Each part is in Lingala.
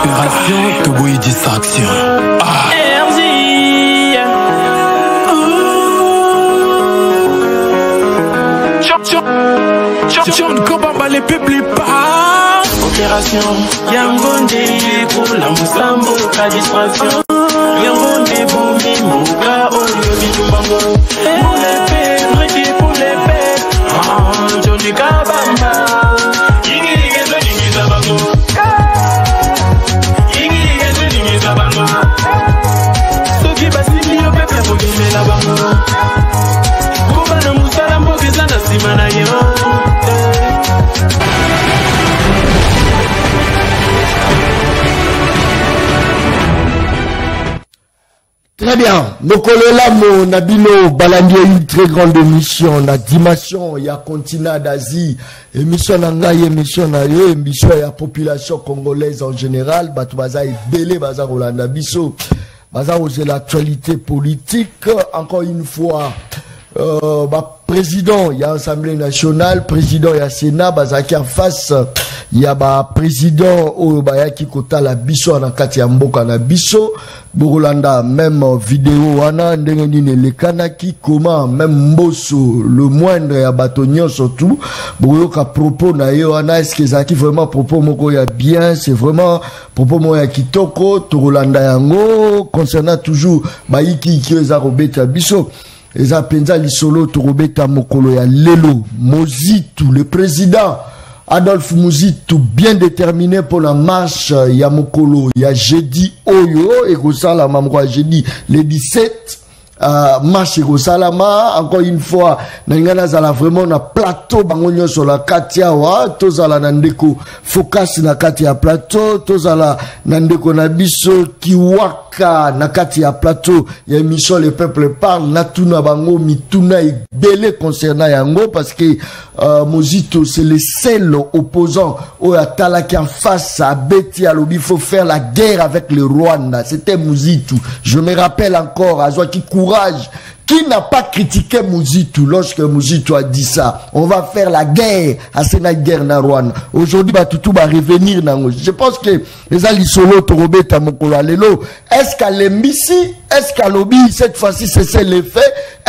Opération Toboy Distraction. John Kobamba les peuples pas. Opération Yangonde pour la Moussambo, la distraction. Yangonde pour Mimoga, Olio Bitumbango. Pour les pères, Ricky pour les pères. Johnny Kabamba. Yigi Zabango. Yigi Zabango. Soki Basili, au peuple pour gagner la bango. Kobana Moussalambo, Kizana Simana Yo. Très bien. Mokolola mo nabino balandi une très grande émission na dimension ya continent d'Asie. Émission nanga émission na yo émission ya population congolaise en général. Batu baza ebele baza kolanda biso. Baza oser l'actualité politique encore une fois. Président, il y a Assemblée nationale, président, il y a Sénat, bazaki en face, il y a président, qui kota la biso, anakati ya mboka na biso, Borolanda, même vidéo, wana, ndengenine, le kanaki, comment, même mboso, le moindre, ya batonio, surtout, Boroyoka propos, na yo, wana, est-ce que zaki vraiment propos, moko ya bien, c'est vraiment, propos, mo ya kitoko, Torolanda yango, concernant toujours, baiki, ki eza robeta biso, Eza penza lisolo torobeta mokolo ya lelo Mozitu, le président Adolphe Mozitu bien déterminé pour la marche ya mokolo ya jeudi oyo et kosala mamro jeudi le 17 marche Rosalama encore une fois nangana zala vraiment na plateau bangonyo sur la katia wa tozala nandeko focus na katia plateau tozala nandeko na biso kiwaka na katia plateau ya émission le peuple parle na tuna bango mituna ebele concernant yango parce que Mozito c'est le seul opposant au atala qui en face à Betty Alobi faut faire la guerre avec le Rwanda c'était Mozito je me rappelle encore Azwa qui courage qui n'a pas critiqué Mozitu lorsque Mozitu a dit ça on va faire la guerre à cette guerre na Rwanda aujourd'hui Batutu va revenir dans je pense que les alisolo torobeta mokolo lelo est-ce qu'à l'embisi est-ce qu'à lobby cette fois-ci c'est l'effet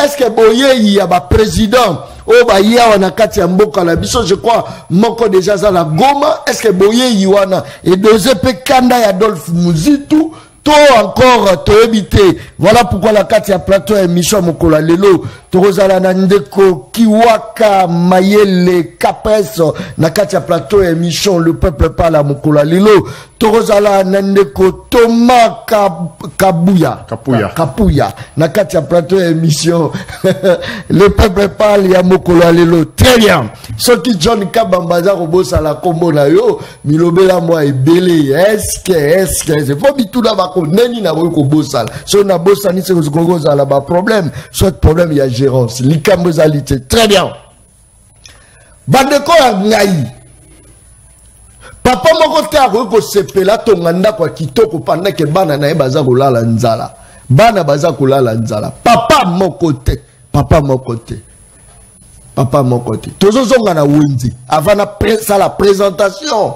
est-ce que boye il y a président oh bah hier on a kati ya mboka la biso je crois moko déjà za la Goma est-ce que boye yiwana et deuxième kanda ya Adolphe Mozitu to encore to éviter voilà pourquoi la carte ya plateau émission mokola lelo torozala na ndeko kiwaka mayele capes na carte ya plateau émission le peuple parle à mokola lelo torozala na ndeko Thomas Kapuya na carte ya plateau émission le peuple parle ya mokola lelo très bien ce qui John Kabamba za robosa la combo na yo milobela moi ebele est-ce que c'est faut bituna neni na ko bosala so na bosani se ko za la ba problème soit problème ya gérance likambozalité très bien bandeko ya ngai papa moko te ko sepela to nganda kwa kitoko panda ke bana na baza kolala nzala bana baza kolala nzala papa moko te tozozonga na wenzi avant na la présentation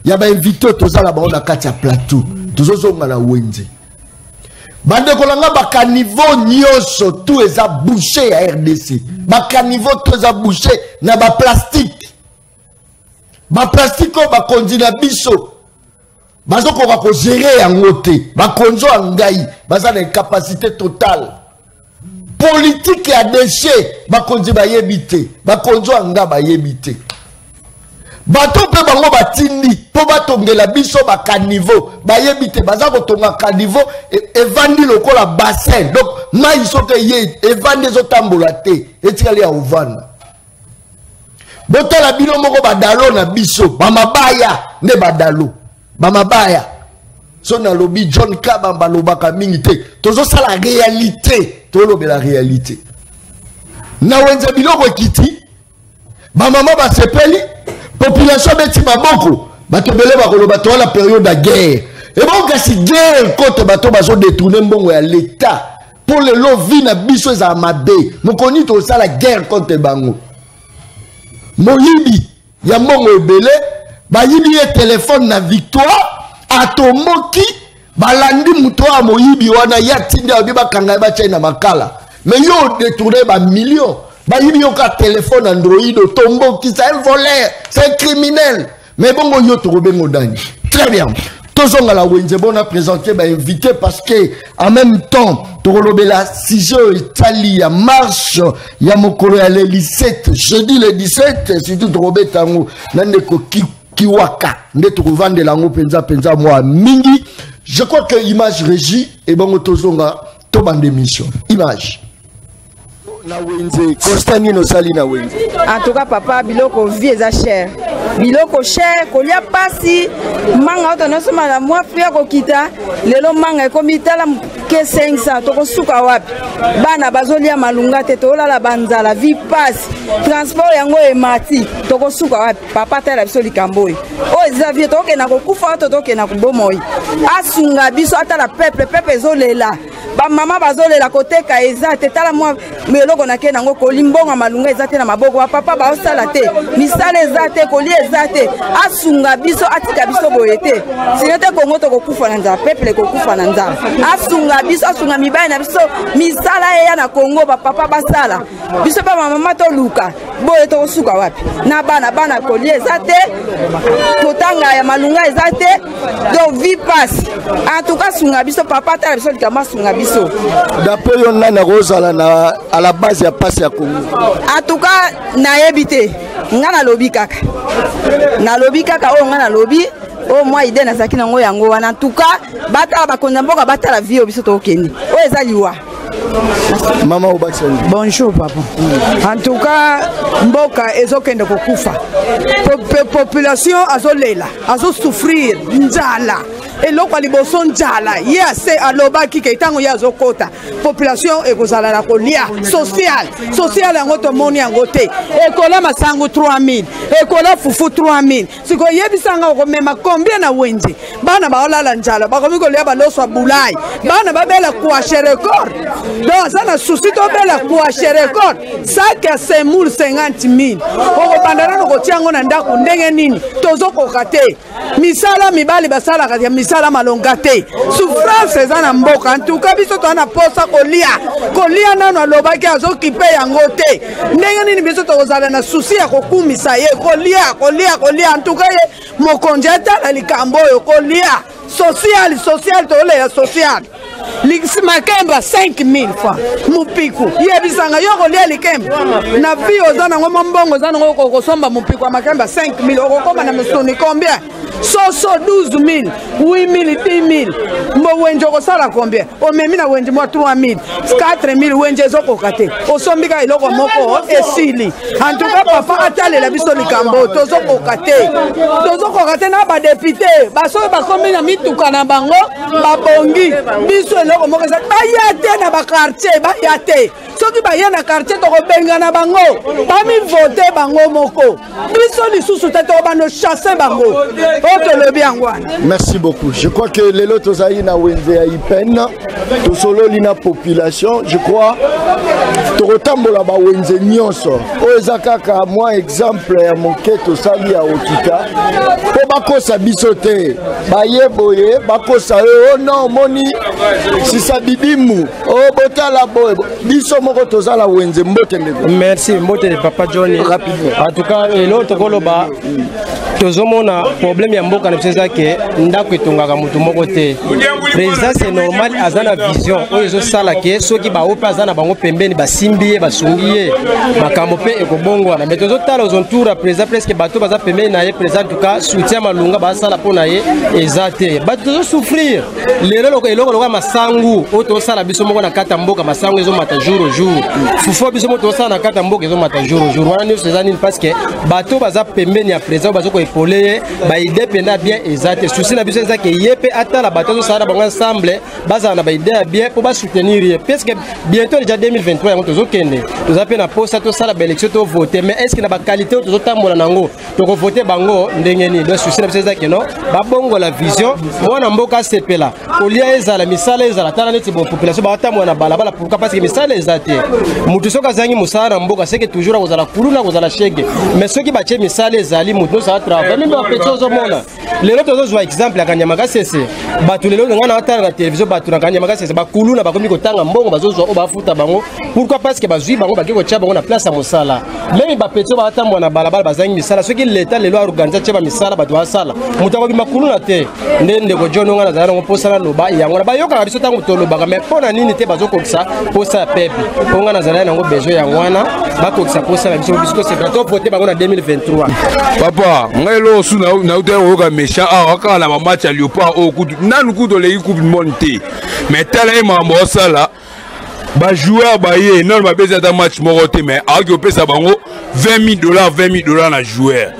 ya ba invité tozala ba on a kati ya plateau tozozonga na wenzi bandeko langa baka niveau nyonso tout eza bouché ya RDC baka niveau tout eza bouché na ba plastique ko ba konzi na biso bazoko ba ko gérer yango te ba konzo ngai baza na capacité totale politique ya déchet ba konzi ba yebite ba konzo nga ba yebite bato pe bango batindi po batongela biso ba caniveau ba yebite baza ko tonga caniveau evandi lokola bassin donc mai soke ye evandi zo tambola te etikali ya ovanda botala bino moko badalo na biso bamabaya ne badalo bamabaya so na lobi John Kabamba lobaka mingi te tozo sala réalité to lobela réalité na wenza biloko kiti ba mama ba sepeli population beti maboko batobele bakoloba to la période de guerre et bon kasi guerre côté bato bazo détourner mbongo ya l'état pour le lovi na biso za mabe mokoni to sala guerre contre bango moyibi ya mbongo ebele bayibi ye téléphone na victoire atomoki balandi muto a moyibi wana ya tinda obiba kanga ba china makala mais yo détourné ba millions ba yibi yo ka téléphone Android otomboki c'est un voleur c'est un criminel mais bongo yo to bengo dani très bien tozonga la wenze bona présenter ba invité parce que en même temps Torolobela 6 heures Italie ya marche ya mokolo ya le 17 jeudi le 17 surtout Torobé tango nandeko kiwaka nde tokuvande lango penza moi mingi je crois que image régie et bon tozonga to bande émission image na wenze Constantino sali na wenze en tout cas papa biloko vie eza cher biloko cher kolia pasi manga otonosoma na mwa fia kokita lelo manga ekomitala ke 500 tokosuka wapi bana bazolia malunga te tolala banzala vie pasi transport yango emati tokosuka wapi papa tala biso likambo oyo eza vie tokena kokufa tokena kubomoi asunga biso atala peuple ezolela ba mama bazolela koteka eza te tala mwa meloko na kena ngo kolimbonga malunga eza te na maboko ba papa ba osala te misala eza te kolia eza te asunga biso atika biso boye te sinete kongo to kokufa na nzala peuple kokufa na nzala asunga biso asunga mibaya na biso misala eya na kongo ba papa basala biso ba mama to luka boye to kosuka wapi na bana kolia eza te totanga ya malunga eza te do vie passe en tout cas sunga biso papa ta biso likama sunga biso d'après yon na rozala na à la base ya passe ya Congo en tout cas na yebite ngana lobi kaka o ngana lobi o moi ide na sakina ngo yango wana en tout cas bata bakonza mboka bata la vie biso to keni o ezaliwa Maman Obaksani. Bonjour papa. En tout cas, mboka ezokende kokufa. Population azolela, azosouffrir njala. Eloko liboso njala. Yase alobaki ke tango yazokota. Population ekozala na kolia social yango to moni yango te. Ekola masango 3000, ekola fufu 3000. Siko yebisanga ko mema combien na wenze. Bana baolala njala, bakomiko lia baloswa bulai. Bana babela kuashe record. Donc ça na souci to bela kuashe record. Sac ya 50,000. Oko bandana no kotiango na ndako ndenge nini? Tozoko kate. Misala mibali basala kati ya misala malonga te. Souffrance eza na mboka. En tout cas biso to na posa kolia nano alobaki azokipe yango te. Ndenge nini biso to kozala na souci ya kokumisa ye kolia en tout cas mokonzi atala likambo yo kolia social to le social. Makemba 5,000 fois mupiku yebisanga yoko lia likemba na vi ozana ngoma mbongo zana ngoko kosomba mupiku makemba 5,000 okokoma na mesoni combien soso 12,000 8,000 10,000 mbo wenje okosala combien omemi na wenje mwa 3,000 4,000 wenje ezokokate osombika iloko moko esili en tout cas papa atalela biso likambo tozokokate na ba député baso bakomi na mituka na bango babongi biso eloko moko eza bayate na bakartier bayate soki baye na quartier tokobenga na bango bami vote bango moko biso lisusu te tokobano chasser bango otolobi yango wana. Merci beaucoup. Je crois que les lotos na wenze ya ipen to solo lina population je crois tokotambola ba wenze nyonso o ezakaka moi exemple ya monketo sali ya okita po bakosa biso te baye boye bakosa o non moni si ça bidimu o botala boye biso moko tozala wenze mbote ndeko. Merci mbote de papa Johnny rapidement. En tout cas l'autre koloba tozomona problème ya mboka na pesa ke ndako etongaka mutu moko te. Président c'est normal azana vision oyo zo sala ke soki ba opa azana bango pembeni basimbiye basungiye makambo pe ekobongo na metozo tala ozontura président presque bato baza pembeni na ye président en tout cas soutien malunga ba sala pona ye ezate bato souffrir lelo eloko masangu oto sala biso moko na kata mboka masangu ezo mata jour au jour fufo biso moto sala na kata mboka ezo mata jour au jour wana ni sezani parce que bato baza pembeni ya président bazo ko epolé ba idée penda bien ezate souci na biso ezake yepe atala bato sala bango ensemble baza na ba idée bien pour ba soutenir parce que bientôt déjà 2023 yango tozo kende toza pe na posta to sala ba élection to voter mais est-ce que na ba qualité tozo tambola nango to ko voter bango ndenge ni donc souci na biso ezake non ba bongo la vision mona mboka sepela kolia ezala misala ezala tala neti bo population ba tambola na balabala pourquoi parce que misala ezate te mutu soki azangi mosala na mboka seke toujours akozala kuluna kozala shege mais soki batie misala ezali mutu nosala travail meme bapeti ozomona lelo tozozwa exemple ya Kanyama Sese bato lelo nga na atala na télévision bato na Kanyama Sese bakuluna bakomi kotanga mbongo bazozwa o bafuta bango pourquoi parce que bazwi bango baki kotia bango na place ya mosala meme bapeti batambo na balabala bazangi misala soki leta lelo aorganize tia bamisala bato basala mutu akobima kuluna te nde ndeko John nga nazala nango posala loba yango na bayokaka biso ntango tolobaka mais mpona nini te bazokokisa posa ya pepe mpo nga nazala nango besoin yango wana bakokisa posa na biso biso tosepela tovote bango na 2023 papa ngai lo osu nauta oyoka méchant awa kaka na bamatch ya Léopard oyo kutu nanu kutu oleki coupe du monde te mais tala ye makambo osala bajoueur baye nano bapesi ata match moko te mais aoki opesa bango $20,000 na joueur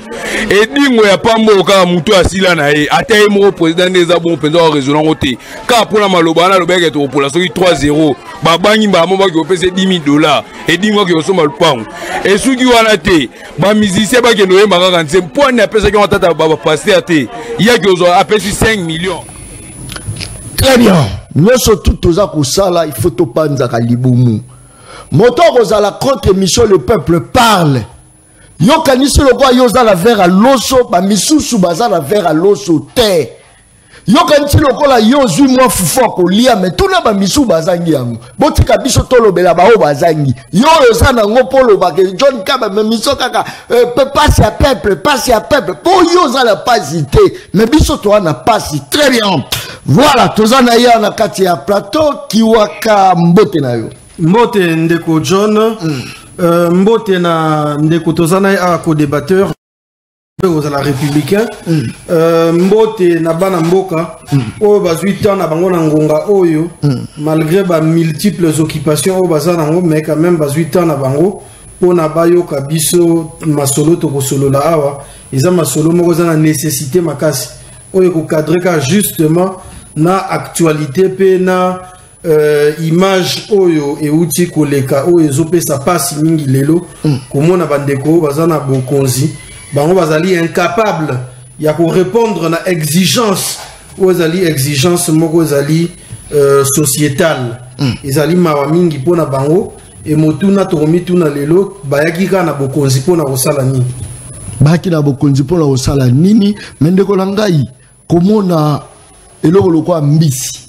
edingo ya pambo kaka mutu asila na ye ata ye moko président nde eza bon mpenza orezola ngo te kaka mpona maloba wana alobaki tokopola soki 3-0 babangi mbamo baki opesa $10,000 edingo aki osomba lupango esuki wana te bamusicien bakende oyemba kaka nse mpo ani apesaki ngo tata bapaster te yaki ozwa apesi 5 millions. Très bien. Nous sommes tous à Koussala, il faut tout panzaka libumu. Moto kozala contre émission le peuple parle. Yo kanisi le roi yo za la vers à l'osso, ba misusu baza la vers à l'osso te. Yo kanisi le roi yo zui moi fufo ko lia mais tout na ba misu bazangi yango. Botika biso tolo bela ba o bazangi. Yo za na ngopolo ba ke John Kaba me miso kaka passe à peuple, passe à peuple. Po yo za la pasité, mais biso to na passe très bien. Voilà, tozana ya na kati ya plateau kiwaka mbote na yo. Mbote ndeko John, mbote na ndeko tozana ya ko débatteur aux la républicain, mbote na bana mboka, oyo bazwi temps na bango na ngonga oyo, malgré ba multiples occupations oyo bazana ngo mais quand même bazwi temps na bango pona bayo kabiso masolo to kosolo la awa, eza masolo moko za na nécessité makasi oyo ko cadrer ka justement na actualité pe na image oyo euti koleka oyo ezopesa pasi mingi lelo komona bandeko bazana bokonzi bango bazali incapable ya ko répondre na exigence oyo ezali exigence moko ezali sociétale ezali mawa mingi pona bango e motuna tokomituna lelo bayaki kana bokonzi pona kosala nini bayaki na bokonzi pona kosala nini mendeko na ngai komona eloko lokwa mbisi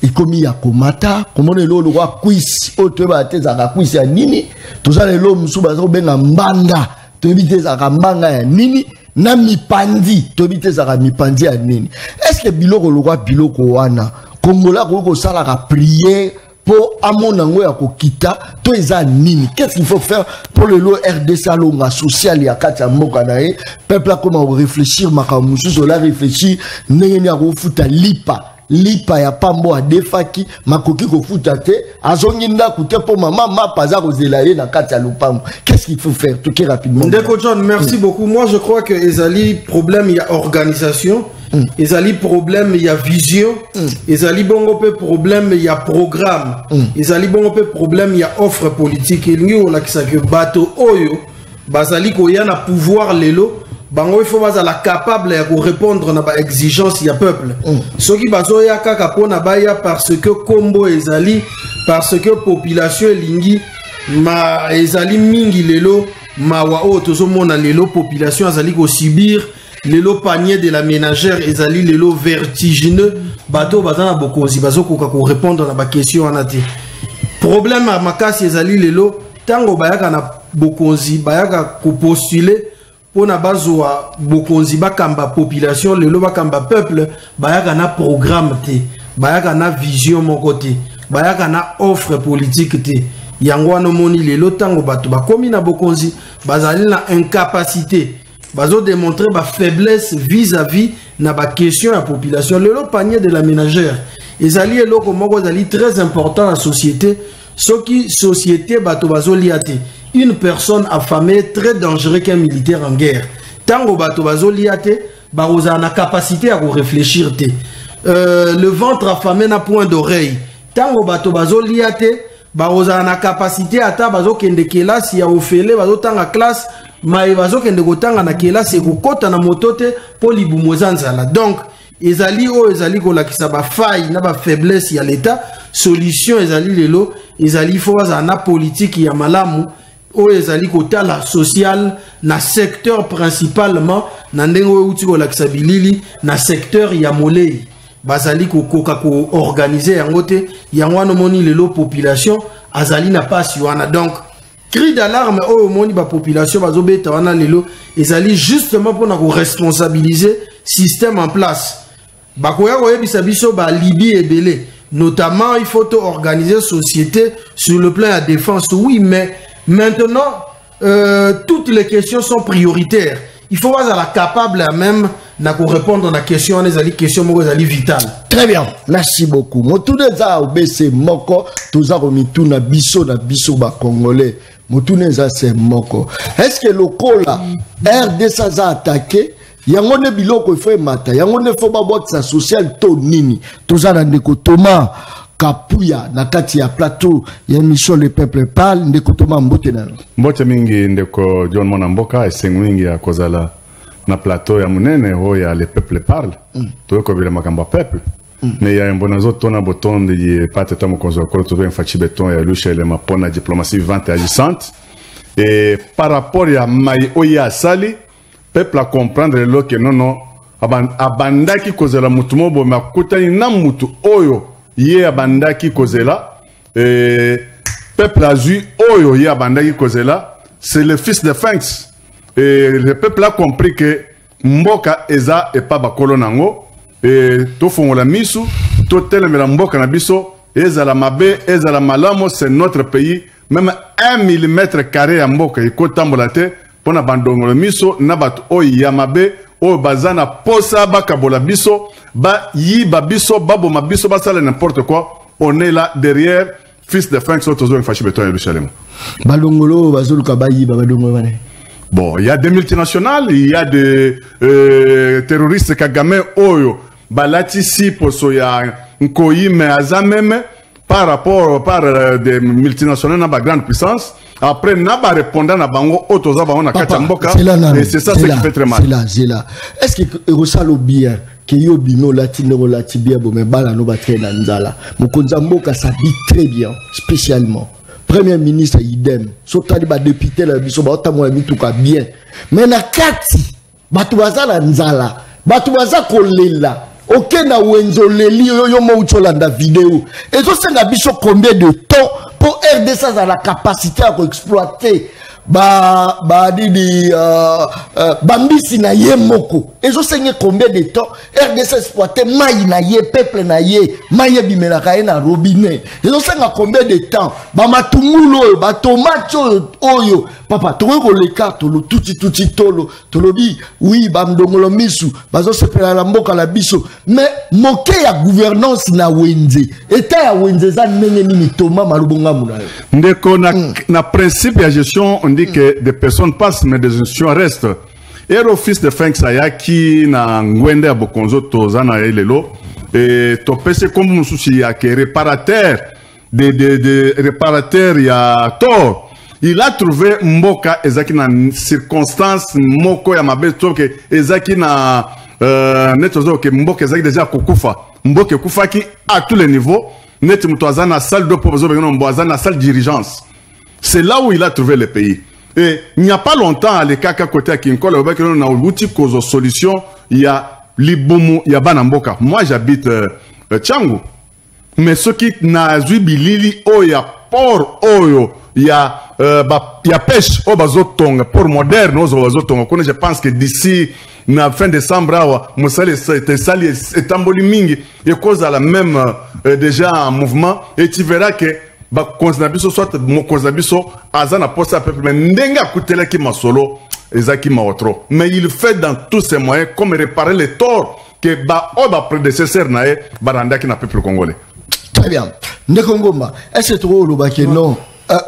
ikomi ya komata komona eloko lokwa kwisi oyo batezaka kwisi ya nini tozala elo musu baza kobenga mbanda toyebitezaka mbanga ya nini na mipandi toyebitezaka mipandi ya nini est-ce biloko lokwa biloko wana kongola kosalaka prière pour amonango ya kokita to eza nini qu'est-ce qu'il faut faire pour le RDC alonga social ya kati ya mboka na ye peuple akoma réfléchir makambo mususu la réfléchir ndenge ya kofuta lipa ya pambo adefaki makoki kofuta te azongi ndako te po mama mapaza kozela ye na kati ya lupango qu'est-ce qu'il faut faire tout rapidement Ndeko John merci beaucoup moi je crois que ezali problème il y a organisation ezali problème il y a vision ezali bongo pe problème il y a programme ezali bongo pe problème il y a offre politique elingi olakisa ke bato oyo bazali koya na pouvoir lelo bango il faut bazala capable ya ko répondre na ba exigence ya peuple soki bazoya kaka pona baya parce que kombo ezali parce que population elingi ma ezali mingi lelo mawa o tozomona lelo population azali ko subir lelo panier de la ménagère ezali lelo vertigineux bato bazana bokonzi bazokoka ko répondre na ba question anati problème à makasi ezali lelo tango bayaka na bokonzi bayaka ko postuler pona bazwa bokonzi bakamba population lelo bakamba peuple bayaka na programme te bayaka na vision moko te bayaka na offre politique te yango wana moni lelo tango bato bakomi na bokonzi bazali na incapacité bazo démontrer ba faiblesse vis-à-vis na ba question ya population lelo panier de la ménagère ezali eloko moko ezali très important la société soki société bato bazo liate une personne affamée très dangereux qu'un militaire en guerre tango bato bazo liate baroza na capacité à réfléchir te le ventre affamé n'a point d'oreille tango bato bazo liate baroza na capacité ata bazo kende kelasi ya ofele bazo tanga classe mais bazo kende kotanga na kelasi ko kota na motote po libumozanzala donc ezali o ezali ko lakisa ba faille na ba faiblesse ya l'état solution ezali lelo ezali faut na politique ya malamu o ezali ko tala social na secteur principalement na ndengo uti ko lakisa bilili na secteur ya molei bazali ko koka ko organiser yango te yango no moni lelo population azali na pasi wana donc cri d'alarme au moni ba population bazobeta wana lelo ezali justement pour na ko responsabiliser système en place bakoya ko yebisa biso ba Libye ebele notamment il faut organiser société sur le plan de défense oui mais maintenant toutes les questions sont prioritaires il faut être capable même de répondre à la question les questions vitales. Très bien, merci beaucoup. Motuneza obese moko toza komitu na biso ba congolais. Motuneza c'est moko. Est-ce que le kola RDC a attaqué? Yango ne biloko faut mata. Yango ne faut pas boire sa social to nini. Toza na ndeko Thomas Kapuya na kati ya plateau ya émission Le Peuple Parle ndeko Thomas mbote na. Mbote mingi ndeko John Mona Mboka esengwingi ya kozala na plateau ya munene ho ya Le Peuple Parle. Toyoko bila makamba peuple. Mais ya mbonazo tona boton de pate tamo konzo ko to en fachi beton ya luche le mapona diplomatie vivante et agissante. Et par rapport ya mai oya sali peuple a comprendre lo que non abandaki kozela mutumo bo makutani na mutu oyo ye abandaki kozela peuple azu oyo ye abandaki kozela c'est le fils de Fanks et le peuple a compris que mboka eza et pas bakolo nango et to fongola misu to telemela mboka na biso ezala mabe ezala malamo c'est notre pays même 1 mm² ya mboka ikotambola te pona bandongolo miso na bato oyo ya mabe oyo bazana posa bakabola biso ba yiba biso baboma biso basala n'importe quoi on est là derrière fils de Frank Sotozo en fachi beton à Jerusalem. Balongolo bazoluka ba yiba badongolo bane. Bon, il y a des multinationales, il y a des terroristes Kagame oyo balati si poso ya nkoyi me azameme par rapport des multinationales na ba grande puissance. Après, n'a pas répondu à Bango, Otoza Bango, Kachamboka, et c'est ça ce qui fait très mal. C'est là. Est-ce que Rosalo bien, que Yobino Latino Latibia, mais Balano Batre Nanzala, Mokonzamboka s'habille très bien, spécialement. Premier ministre, idem. Sotali ba député, la biso, ba otamo la mituka bien. Mais na kati, Batuaza Nanzala, Batuaza Kolela, ok na wenzo leli yo mo ucholanda vidéo. Et ça c'est la biso combien de temps pour RDC à la capacité à exploiter bambisi na ye moko. Et ça c'est combien de temps RDC exploiter maï na ye peuple na ye maï bimela kaye na robinet. Et ça c'est combien de temps ba matumulo ba tomate oyo papa toko le carte lo tuti tolo tolobi oui ba mdongolo misu bazo sepela la mboka la biso mais moke ya gouvernance na wenze eta ya wenze za nenge nini toma malubonga munayo ndeko na principe ya gestion on dit que des personnes passent mais des institutions restent et l'office de Frank Sayaki na ngwende ya bokonzo tozana elelo et topese comme mususi ya ke réparateur de réparateur ya tort. Il a trouvé Mboka ezaki na circonstance moko ya mabe toke ezaki na netozo ke Mboka ezaki déjà kokufa Mboka kufaki à tous les niveaux net mutwaza na salle de proposition bengeno mboza na salle dirigeance. C'est là où il a trouvé le pays. Et il n'y a pas longtemps à l'ékaka côté à Kinkole au bek na outil cause solution il y a libomu il y a banamboka. Moi j'habite Tchangu. Mais ce qui n'a bilili o ya port oyo il y a pêche au bazotonga pour moderne aux bazotonga. Je pense que d'ici la fin décembre Moussali est emboli mingi et cause à la même déjà en mouvement et tu verras que konzabiso soit mo konzabiso azana posa peuple mais ndenga kutela ki masolo ezaki maotro mais il fait dans tous ses moyens comme réparer les torts que prédécesseur nae barandaki na peuple congolais. Très bien. Ndeko Ngoma, est-ce que tu as non?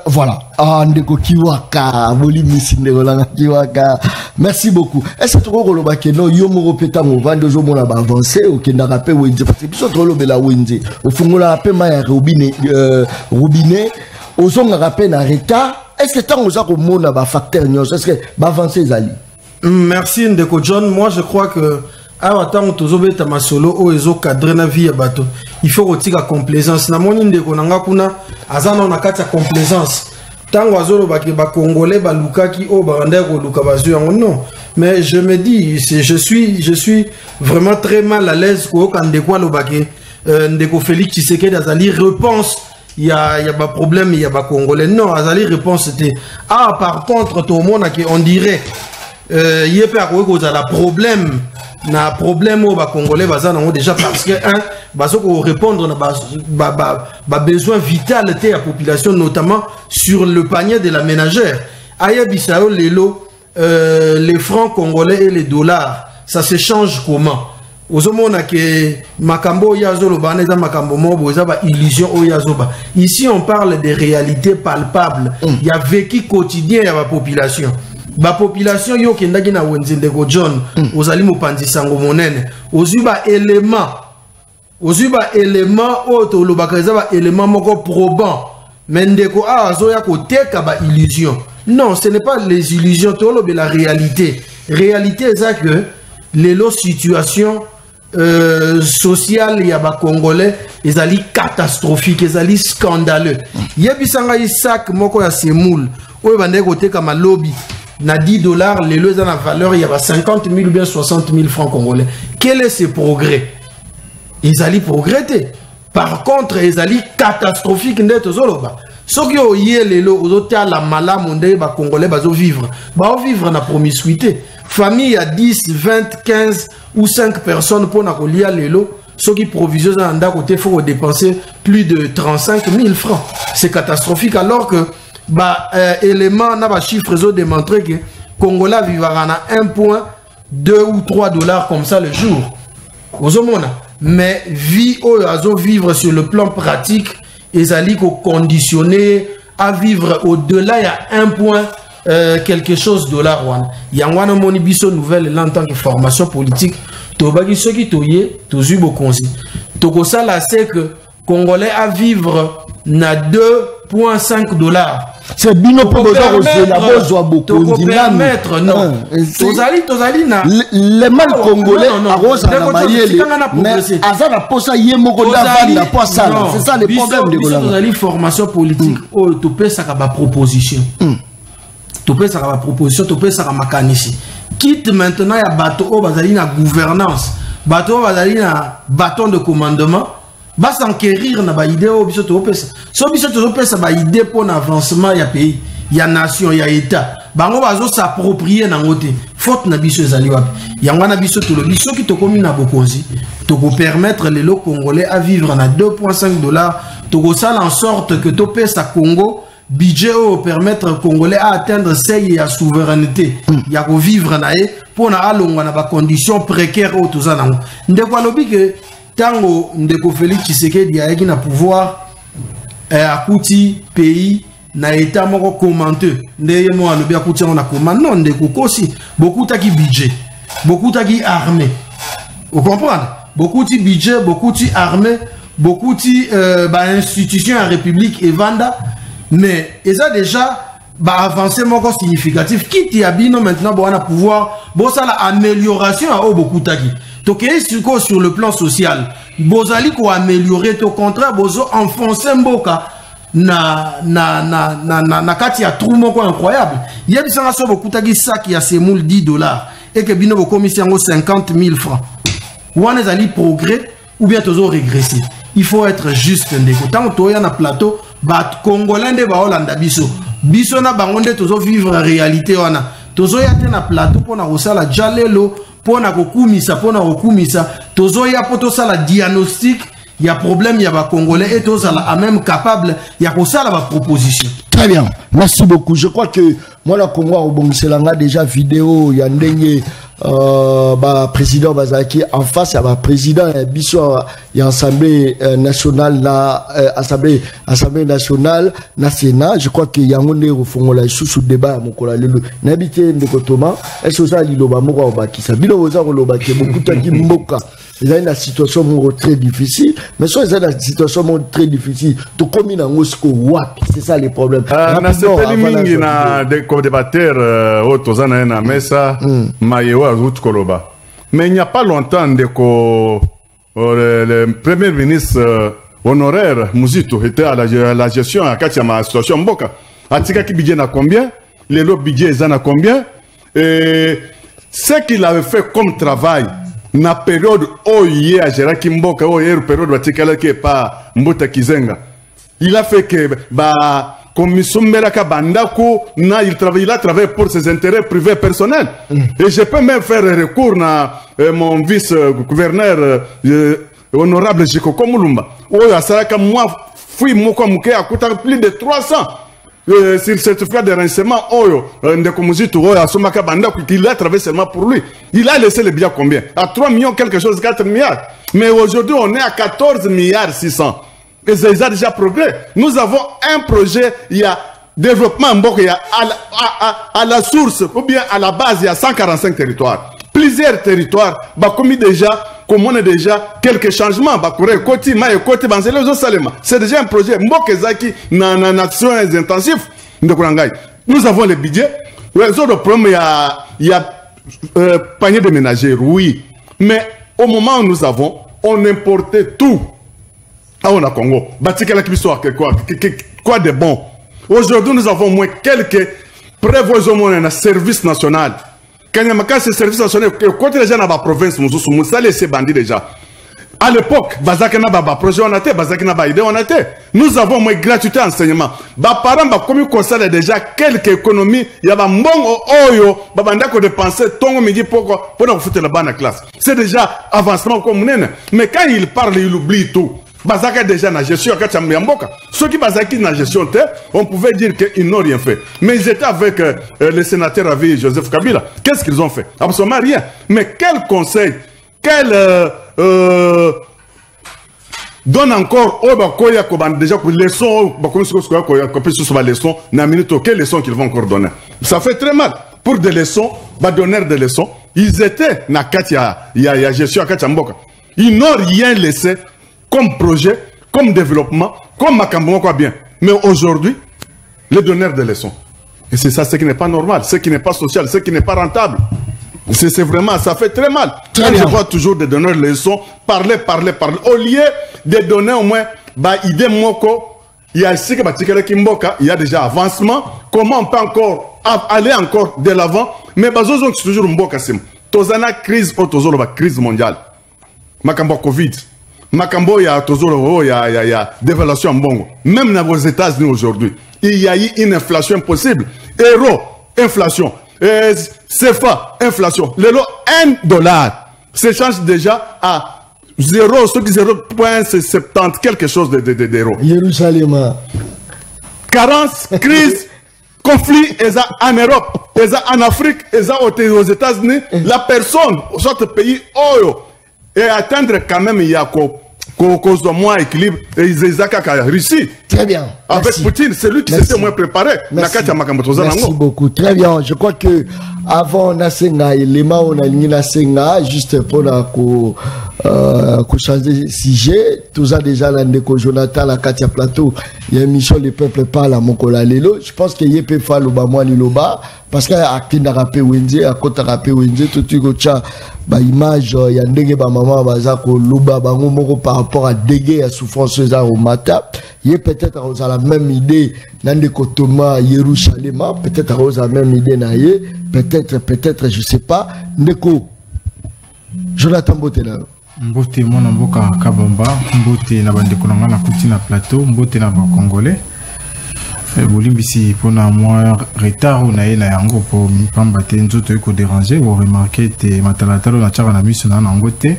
Voilà. Ah, Ndeko Kiwaka, Bolimisi Ndeko Langa Kiwaka. Merci beaucoup. Est-ce que tu as non? Yomo Peta Mova, deux hommes ont avancé, au Kendarape Wenze, parce que tu as dit la Wenze. Au fond, la paix Maya robinet, aux hommes rappellent na retard. Est-ce que tu as un facteur? Est-ce que tu as avancé, Zali? Merci Ndeko John. Moi, je crois que awa tango tozobeta masolo o ezo cadre na vie ya bato il faut kotika complaisance na moni ndeko nanga kuna azana na kati ya complaisance tango azolo baki ba congolais ba lukaki o ba randa ko luka bazu yango non mais je me dis je suis vraiment très mal à l'aise ko kandeko lo baki ndeko Félix Tshisekedi azali réponse il y a pas problème il y a pas congolais non azali réponse c'était par contre tout le monde on dirait il y a pas la problème na problème au congolais bazana déjà parce que bazo ko répondre na besoin vital de la population notamment sur le panier de la ménagère aya bisao lelo les francs congolais et les dollars ça se change comment ozomona ke makambo yazolo baneza makambo mobo ezaba illusion oyazoba ici on parle des réalités palpables il y a vécu quotidien ya la population yo kendaki na wenzende go John ozali mopanzi sango monene ozuba élément auto lobaka ezaba élément moko probant mendeko azoya ko teka ba illusion non ce n'est pas les illusions tolo mais la réalité est que les situation social ya ba congolais ezali catastrophique ezali scandaleux yebisanga isak moko ya semoule oyo bande ko teka malobi na $10 les lois dans la valeur il y a 50 000 ou bien 60 000 francs congolais quel est ce progrès ezali progresser par contre ezali catastrophique ndeto zoloba soki oye lelo ozotia la malamu nde ba congolais bazo vivre na promiscuité famille à 10 20 15 ou 5 personnes pour na kolia lelo soki provision za nda côté faut dépenser plus de 35 000 francs c'est catastrophique alors que élément na ba chiffres ont démontré que Congolais vivra na 1.2 ou $3 comme ça le jour ozomona mais vie oyo azo vivre sur le plan pratique ezali ko conditionné à vivre au-delà il y a 1 point quelque chose dollar wana yangwana moni biso nouvelle en tant que formation politique tobaki soki toye tozui bokonzi tokosala c'est que Congolais à vivre na $2.5 c'est bino pour la bozo beaucoup permettre non tozali na les mal congolais arose na mayele mais azana posa yemoko davanda pour ça c'est ça le problème de Gola tozali formation politique o to pesa ka ba proposition to pesa ka ba proposition to pesa ka makanisi quitte maintenant ya bato o bazali na gouvernance bato o bazali na bâton de commandement va s'enquérir na ba idée au biso to pesa so biso to pesa ba idée pour l'avancement ya pays ya nation ya état bango bazo s'approprier na ngote faute na biso ezali wapi yango na biso to lo biso ki to komi na bokonzi to ko permettre les locaux congolais à vivre na $2.5 to ko sala en sorte que to pesa Congo budget au permettre congolais à atteindre seuil ya souveraineté ya ko vivre na e pour na alonga na ba conditions précaires au to za nango ndeko alobi que tango ndeko Félix Tshisekedi ayaki na pouvoir akuti pays na état moko commenté ndeye mo alobi akuti on a commande non ndeko kosi beaucoup taki budget beaucoup taki armée vous comprenez beaucoup de budget beaucoup de armée beaucoup de institutions en république et vanda mais ça déjà avancé moko significatif quitte ya bino maintenant bon on a pouvoir bon ça la amélioration a beaucoup taki donc sur le plan social bozali ko améliorer au contraire bozo enfoncer mboka na kati ya trou moko incroyable yebisanga so bokutaki sac ya semoule $10 et que bino bokomisi yango 50 000 francs wana ezali progrès ou bien tozo régresser il faut être juste ndeko tant toya na plateau bat congolais nde ba Hollanda biso na bango nde tozo vivre réalité wana tozo ya te na plateau pona kosala jalelo pona kokumisa tozo ya poto sala diagnostic il y a problème il y a ba congolais et tous à même capable il y a ça la proposition. Très bien, merci beaucoup. Je crois que moi la Congo au Bongselanga déjà vidéo il y a ndenge président Bazaki en face à président biso ya assemblée nationale la assemblée nationale na Sénat. Je crois que yangonde refongola sous débat mokola lelo n'habité ndeko Thomas est-ce ça liloba moko obakisa bilo oza koloba ke beaucoup taki mboka. Ils ont une situation très difficile, mais soit ils ont une situation très difficile, tout comme ils ont c'est ça le problème. Na sepeli mingi na comme débatteur au tozana na mesa mayewa route koloba. Mais il n'y a pas longtemps, le premier ministre honoraire, Mouzito, était à la gestion à la situation Mboka. Atika qui budget na combien? Les lots budget ils en a combien? Et ce qu'il avait fait comme travail, na période où il y a géré Kimboka, où il y a une période où il y a pas Mbota Kizenga. Il a fait que, comme il a travaillé pour ses intérêts privés personnels. Et je peux même faire recours à mon vice-gouverneur honorable Jiko Komulumba. Où il y a moi, fui moko mouké à coûter plus de 300. Sur certificat de renseignement, il a travaillé seulement pour lui. Il a laissé le billet combien? À 3 millions, quelque chose, 4 milliards. Mais aujourd'hui, on est à 14 milliards 600. Et ça a déjà progrès. Nous avons un projet, il y a développement, il y a à la source, ou bien à la base, il y a 145 territoires. Plusieurs territoires, comme déjà, comme on a déjà quelques changements, c'est déjà un projet. Nous avons les budgets. Les autres problèmes, il y a panier de ménagères, oui. Mais au moment où nous avons, on importait tout. Ah, on a Congo. Quoi de bon? Aujourd'hui, nous avons au moins quelques prévoisons un service national. Quand il y a ce service national, quand les gens dans la province, nous ça laissé bandit déjà. À l'époque, projet on a été, idée on a été. Nous avons moins gratuité enseignement. Parents, comme concerne déjà quelques économies, il y a un bon oyo, ko dépenser ton midi pour nous foutre la bonne classe. C'est déjà avancement comme nous. Mais quand il parle, il oublie tout. Bazaka déjà na gestion ceux qui bazaki na gestion on pouvait dire qu'ils n'ont rien fait, mais ils étaient avec le sénateur Ravi Joseph Kabila. Qu'est-ce qu'ils ont fait? Absolument rien. Mais quel conseil, quel donne encore déjà leçon leçon na minute quelles leçons qu'ils vont encore donner. Ça fait très mal pour des leçons, donner des leçons. Ils étaient na katia ya gestion katia mboka. Ils n'ont rien laissé comme projet, comme développement, comme Makambo, quoi bien. Mais aujourd'hui, les donneurs de leçons. Et c'est ça, ce qui n'est pas normal, ce qui n'est pas social, ce qui n'est pas rentable. C'est vraiment, ça fait très mal. Quand je vois toujours des donneurs de leçons, parler. Au lieu de donner au moins, idée moko, il y a ici que il y a déjà avancement. Comment on peut encore aller encore de l'avant? Mais c'est toujours un bon cassim. Tozana crise, crise mondiale. Makambo Covid. Makambo, il y a dévaluation en bongo. Même dans vos États-Unis aujourd'hui, il y a eu une inflation impossible. Euro, inflation. CFA, inflation. Le lot, $1 s'échange déjà à 0,70 quelque chose d'euros. Jérusalem. Carence, crise, conflit, en Europe, en Afrique, aux États-Unis. La personne, soit pays, et atteindre quand même, il y a cause de moins équilibre et Russie. Très bien. Avec merci. Poutine, c'est lui qui s'était moins préparé. Merci beaucoup. Très bien. Je crois que avant Nasenga et Lema, on a mis Nasenga juste pour changer de sujet. Tout ça déjà là, Jonathan, la Katia Plateau, il y a une mission le peuple parle à Mokola Lelo. Je pense qu'il y a peu fall au Bamwa Liloba parce qu'il y a Akina Rapé Wenze, à côté Rapé Wenze, tout ça, image, il y a ndenge ba maman bazako Luba bango moko par rapport à dégué à souffrance au matin. Il y a peut-être à la même idée dans le Kotoma Jérusalem, peut-être à la même idée naïe, peut-être je sais pas. Ndeko Jonathan Botena. Mbote mwana mboka Kabamba, mbote na bande konanga na kuti na plateau, mbote na ba congolais. Bolimbisi pona moi retard na ye na yango po pamba te nzoto eko déranger, vous remarquez te matalatalo na tchaka na miso na ngote.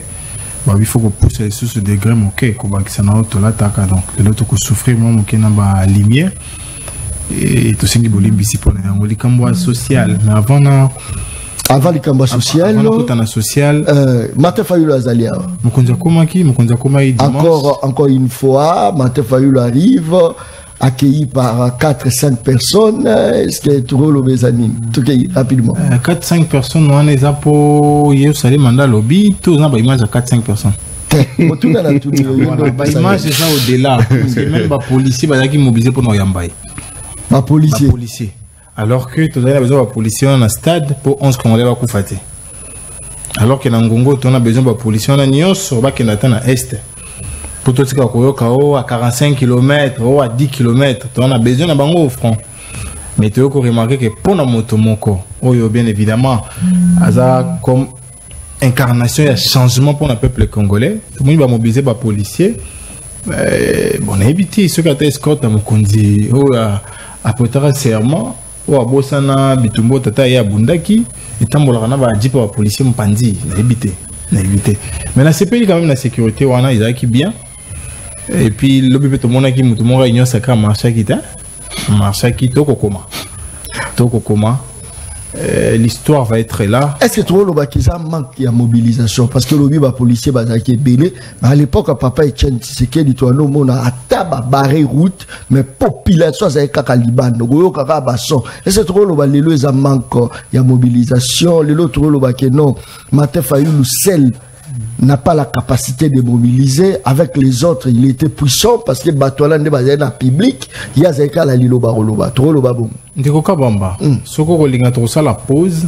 Bah, il faut qu'on pousse les sous degré moké ko bakisa na auto la taka donc l'autre ko souffrir moi moké na ba lumière et to singi bolimbisi pona yango likambo social mais avant likambo social Martin Fayulu azalia mokonza komaki encore une fois Martin Fayulu arrive accueilli par 4-5 personnes. Est-ce que tu roules au Bézanine? Rapidement. 4-5 personnes, on est à pour y mandat lobby, tous on a image à 4-5 personnes. Image déjà au-delà. Parce que même les policiers qui mobilisés pour nous yambaye. Policier. Alors que tu as besoin de policiers dans le stade pour 11 Congolais à Koufaté. alors que na Ngongo on a besoin de police on a nyonso ba ke na est pour tout ce qu'on a à 45 km ou à 10 km on a besoin de bango au front. Mais tu as remarqué que pour la moto moko bien évidemment ça comme incarnation et changement pour le peuple congolais. Tout le monde va mobiliser les policiers. Bon, on a évité ceux qui ont été escortés à Mokondi, à Potara Serment, ou à Bossana, Bitumbo, Tata et à Bundaki, et Tambolana va dire pour les policiers Mpandi. On a évité. Mais là, c'est pas quand même la sécurité, on a qui bien. Et puis, l'objet tout le monde qui m'a réunion sacré marché qui t'a. Marché qui toko koma. L'histoire va être là. Est-ce que tu vois le manque de mobilisation parce que le policier est belé à l'époque papa Etienne Tshisekedi tu as mona ataba barré route mais population c'est kaka Liban goyo kaka basson. Est-ce que tu vois le manque de mobilisation le l'autre le non Martin Fayulu seul n'a pas la capacité de mobiliser avec les autres il était puissant parce que Batola ne basé dans public il y a zeka la lilo baroloba trop le babou ndeko kabamba soko kolinga to ça la pause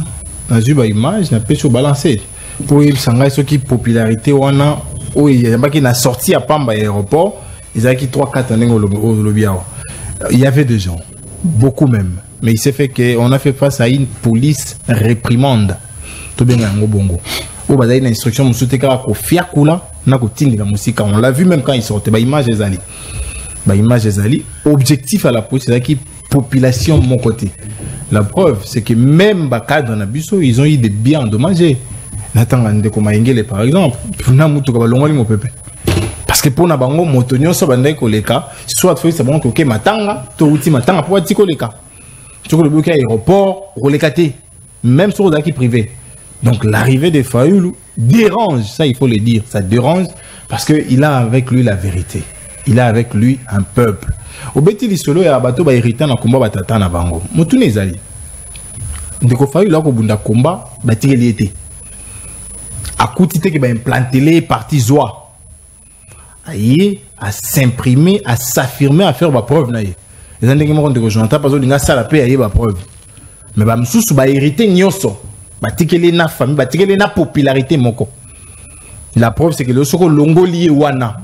na zuba image na peso balancer pour il sanga ce qui popularité wana o il y a pas qui na sorti à Pamba aéroport ils avaient qui 3-4 années au lobiao il y avait des gens beaucoup même mais il s'est fait que on a fait face à une police réprimande to bien ngo bongo. On a une instruction, on l'a vu même quand il sortait. Objectif à la police, c'est la population de mon côté. La preuve, c'est que même dans la Bisso, ils ont eu des biens endommagés. Par exemple, parce que pour Nabango, Motonio, soit c'est bon, ok, matanga, matanga pour Tikoleka. Sur le bloc aéroport, même sur le privé. Donc l'arrivée de Fayulu dérange, ça il faut le dire, ça dérange parce qu'il a avec lui la vérité. Il a avec lui un peuple. Au Betili Solo et à Bato ba héritant na combat batata na bango. Motune ezali. Ndeko Fayulu là ko bunda combat batikeli été. A koutité que ba implanter les partis zoa. Aye à s'imprimer, à s'affirmer, à faire ba preuve na ye. Les andeki mo ndeko jonata parce que linga sala pe aye ba preuve. Mais ba msusu ba hérité nyoso. Batikele na famille, batikele na popularité moko. La preuve c'est que le soko longo lié wana.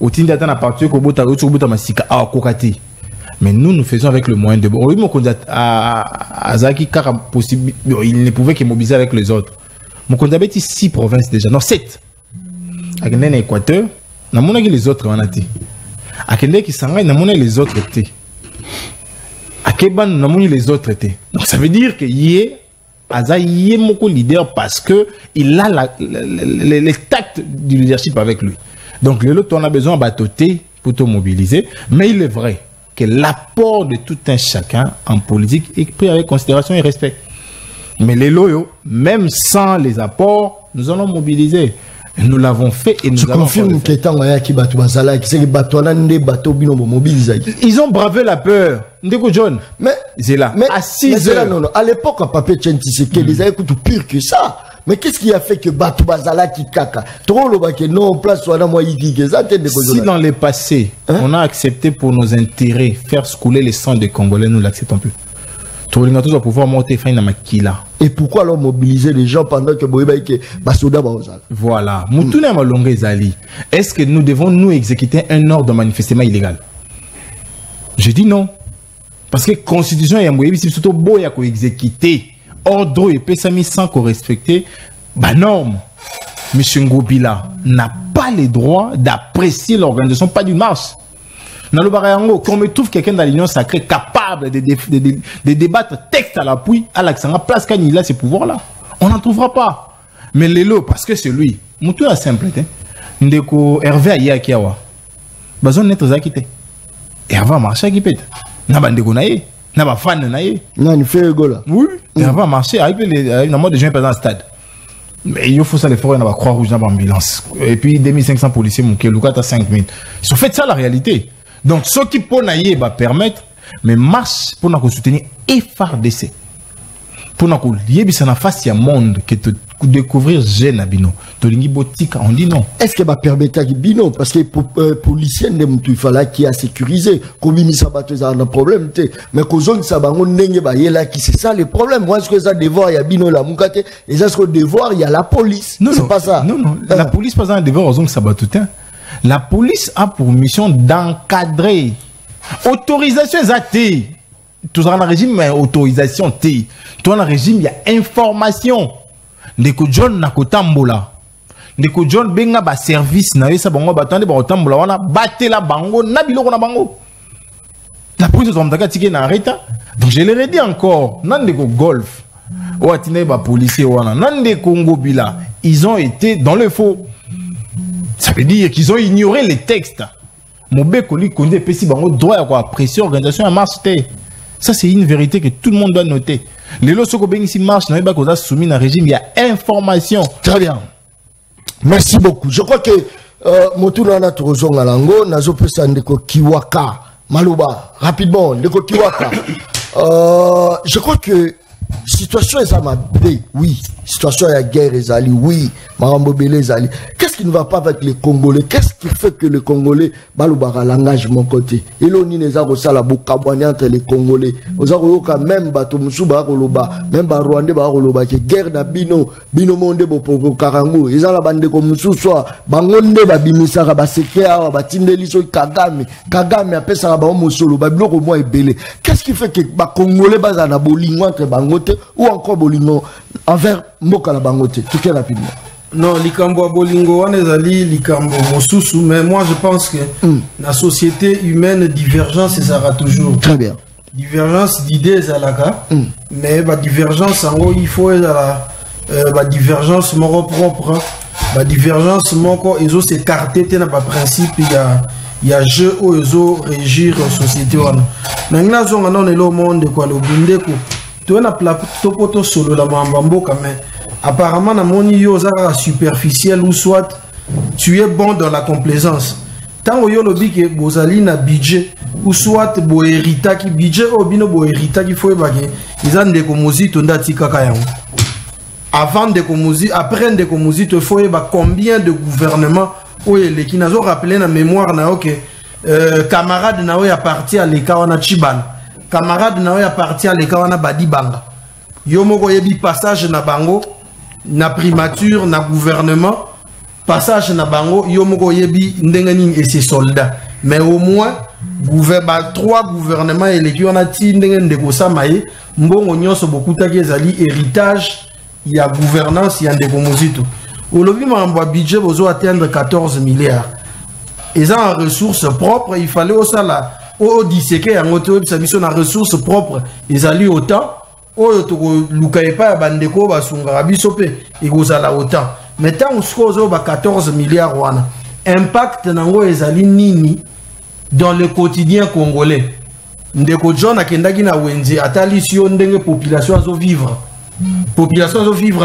Otinda na partir ko bota masika a kokati. Mais nous faisons avec le moyen de bon. Oui mon candidat à Zaki car possible il ne pouvait que mobiliser avec les autres. Mon candidat beti 6 provinces déjà, non 7. Akende na Équateur, na mona ki les autres wanati. Akende ki sanga na mona les autres étaient. Akeban na mona les autres étaient. Donc ça veut dire que yé Azaïe est mon leader parce que il a les tacts du leadership avec lui. Donc le lot on a besoin de batoter pour te mobiliser, mais il est vrai que l'apport de tout un chacun en politique est pris avec considération et respect. Mais les loyaux, même sans les apports, nous allons mobiliser. Nous l'avons fait et nous allons faire. Ils ont bravé la peur. Ndeko John. Mais c'est là. Mais à 6 heures. Non, à l'époque, Papa Tshisekedi, les a écouté pire que ça. Mais qu'est-ce qui a fait que Batou Bazala qui caca? Trop le bac non place soit dans moi si dans le passé, on a accepté pour nos intérêts faire couler les sangs des Congolais, nous l'acceptons plus. Tous va pouvoir monter fin dans Makila. Et pourquoi alors mobiliser les gens pendant que Boïbaïke Basoda Baozala? Voilà. Moutouna Malongé Zali. Est-ce que nous devons nous exécuter un ordre manifestement illégal? Je dis non. Parce que la constitution est c'est surtout beau à exécuter. Ordre et Pessami sans qu'on respecte la norme. M. Ngobila n'a pas le droit d'apprécier l'organisation, pas d'une marche. Dans le Barayango, quand on me trouve quelqu'un dans l'Union sacrée capable de débattre texte à l'appui, à l'accent, à place qu'il a ces pouvoirs-là, on n'en trouvera pas. Mais les lots, parce que c'est lui, mon tout est simple. Ndeko Hervé Ayakiawa, bazon net zakite. Hervé a marché qui pète. N'a pas ndeko naïe, n'a pas fan naïe. Non, il fait gola. Oui, Hervé a marché avec les nombre de gens présents au stade. Mais il faut ça les forêts, on va Croix-Rouge dans l'ambulance. Et puis 2500 policiers, mon Kelouka à 5000. Ils ont fait ça la réalité. Donc, ce qui peut naïe va permettre, mais marche pour nous soutenir FARDC. pour nous lier na face ya monde que te découvrir jeune abino tolingi botika on dit non. Est-ce que va permettre bino parce que policier ne mutu fala qui a sécurisé comme mi sabato za un problème té mais ko zone sabango ndenge ba yela qui c'est ça le problème. Moi est-ce que ça devoir ya bino la mukate et est-ce que devoir il y a la police. Non, c'est pas ça. Non la police pas un devoir aux zone sabato. La police a pour mission d'encadrer autorisation zati. Tout ça dans le régime mais autorisation T. Tout dans le régime il y a information. Ndeko John na kotambola. Ndeko John benga ba service na yesa bango batande ba kotambola wana batela bango na biloko na bango. La police de Mdaka tike na arrêta. Donc je le redis encore, nandeko golf. Ou atine ba policier wana, nandeko ngobila, ils ont été dans le faux. Ça veut dire qu'ils ont ignoré les textes. Mobe koli konde pesi bango droit à quoi pression organisation à marche. Ça c'est une vérité que tout le monde doit noter. Les lots soko bengi si marche na ba koza soumis na régime, il y a information. Très bien. Merci beaucoup. Je crois que Motuna na Torozonga Lango nazo pesa ndeko Kiwaka Maluba rapidement ndeko Kiwaka. Je crois que situation est à ma bé, oui. Situation à guerre ezali, oui. Marambo Belé ezali. Qu'est-ce qui ne va pas avec les Congolais? Qu'est-ce qui fait que les Congolais balubara langage mon côté? Et l'on n'y n'est pas ça la bokabouani entre les Congolais. Aux aroyoka même bato musuba roloba, même ba Rwanda ba roloba que guerre na bino monde bo poko karango. Ils ont la bande comme soit bangonde ba bimisara ba sekea ba tindeli so Kagame apesa ba mosolo ba biloko mo ebele. Qu'est-ce qui fait que ba Congolais ba na bolingo entre bangote ou encore bolingo envers Mboka la bangote? Tout est rapidement. Non, likambo bolingo wana ezali likambo mosusu, mais moi je pense que la société humaine divergence sera toujours. Très bien. Divergence d'idées ezalaka, mais ba divergence en gros il faut ezala ba divergence moko propre, ba divergence moko ezo s'écarter te na ba principe il y a jeu où ezo régir société wana. Nangina zonga non le monde quoi le bundeko. Tu na plateau poto solo la mboka mais apparemment na moni yo za superficiel ou soit tu es bon dans la complaisance. Tant yo lobi que bozali na budget ou soit bo hérita qui budget ou bino bo hérita qui faut ebake ils ont des komozi to ndati kaka yango. Avant de komozi après de komozi to faut eba combien de gouvernements ou les qui nazo rappeler na mémoire na OK camarade na oya parti à l'écart na Chiban. Camarade na oya parti à l'écart na Badibanga. Yo moko yebi passage na bango na primature na gouvernement passage na bango yo moko yebi ndengani et ses soldats mais au moins trois gouvernements électés on a ti ndengene de kosamaye mbongo nyonso bokuta ki ezali héritage ya gouvernance ya ndeko mozito olobi mambo budget bozo atteindre 14 milliards et en ressources propres il fallait au la au disséquer yango to biso na ressources propres ezali autant oyo to luka epa bandeko basunga biso pe ekozala autant mais tant uskozo ba 14 milliards wana impact nango ezali nini dans le quotidien congolais ndeko John akendaki na wenze atali sio ndenge population azo vivre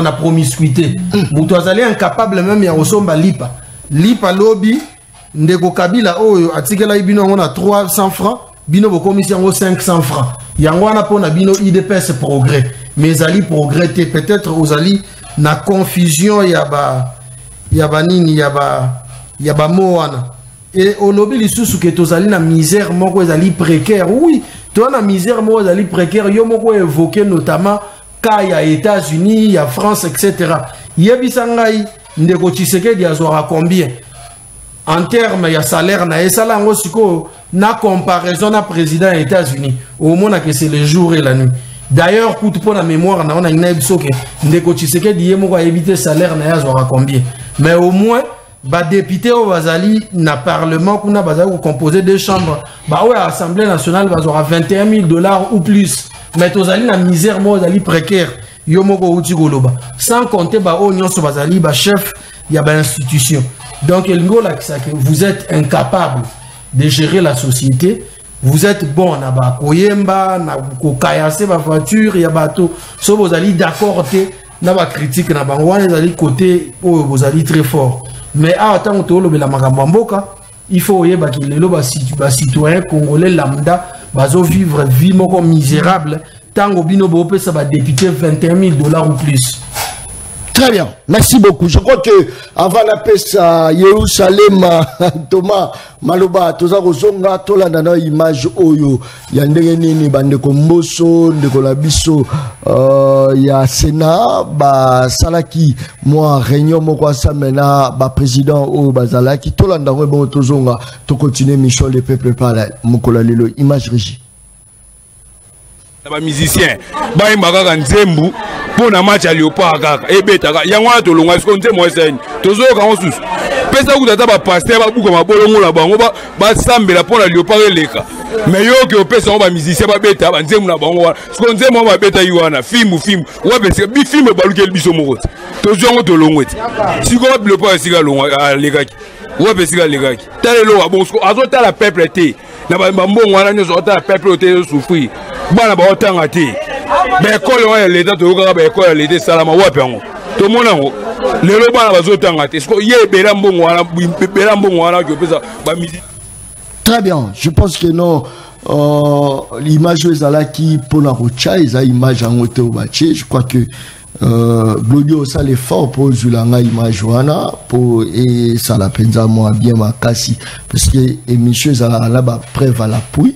na promiscuité muto azali incapable même ya osomba lipa lobby ndeko Kabila oyo atikela ibino ngona 300 francs bino bokomisi yango 500 francs yango wana pona bino IDPS progrès mais ali progrès peut-être aux ali na confusion ya ba mo wana et olobi lisusu ke tozali na misère moko ezali précaire oui to na misère moko ezali précaire yo moko évoqué notamment cas ya États-Unis ya France etc. yebisa ngai ndeko Tshisekedi azwara combien en termes de salaire na esala ngo siko na comparaison na président des États-Unis au moins que c'est le jour et la nuit. D'ailleurs pour pour la mémoire na on a une ebisoke ndeko Tshisekedi yemo ko éviter salaire na yazora combien mais au moins ba député au bazali na parlement kuna bazali ko composer deux chambres ba ouais assemblée nationale bazora $21,000 ou plus mais tozali na misère mo bazali précaire yomo ko uti goloba sans compter ba o nyonso bazali ba chef ya ba institution. Donc, vous êtes incapable de gérer la société. Vous êtes bon, na koyemba, na kokayase ba voiture, ya bato. So vous allez d'accord na ba critique na ba wana allez côté où vous allez très fort. Mais à tant que le la makamboka, il faut yeba ki lelo ba citoyen congolais lambda bazo vivre vie moko misérable tango bino bope ça va député $21 000 ou plus. Très bien, merci beaucoup. Je crois que avant la paix à Jérusalem, Thomas Maloba, Toza Rozonga, Tola Nana image Oyo, Yandere Nini, Bande Komboso, Ndekola Biso, ya Sénat, ba Salaki, moi, Réunion Mokwa Samena, ba président O Bazalaki, Tola Nana Bon Tozonga, to continuer mission les peuples par la Mokola Lelo, image régie. Ba musicien, ba imaka nzembu. Pour un match à Léopard, et bêta, il y a un to longa, ce qu'on dit, moi, c'est toujours quand on sous. Pesa ou d'ata ba pasteur, ba bouka ma bolongo la bango, ba sambe la pour la Léopard et leka. Mais yo que pesa on ba musicien, ba bêta, ba nzemu na bango, ce qu'on dit, moi, ba bêta yuana, film, ouais, parce que bi film, ba lukel biso moro. Toujours on to longo. Si on va Léopard, c'est à leka. Ouais, parce que leka. T'as le lot, bon, azo t'as la peuple été. Na ba mbongo wana nyo ta peuple été souffrir. Bana ba otanga té. Mais quand on est l'état de l'Ouganda, quand on est l'état de Salama, tout le monde le loba na bazotanga te. Est-ce que yé belambo wana que pesa ba midi. Très bien, je pense que non l'image ezalaki pour la rocha, eza image en hauteur baché, je crois que Glodio ça l'effort pour Zulanga image wana pour et ça la penza moi bien makasi parce que émission ezala là ba preuve à l'appui.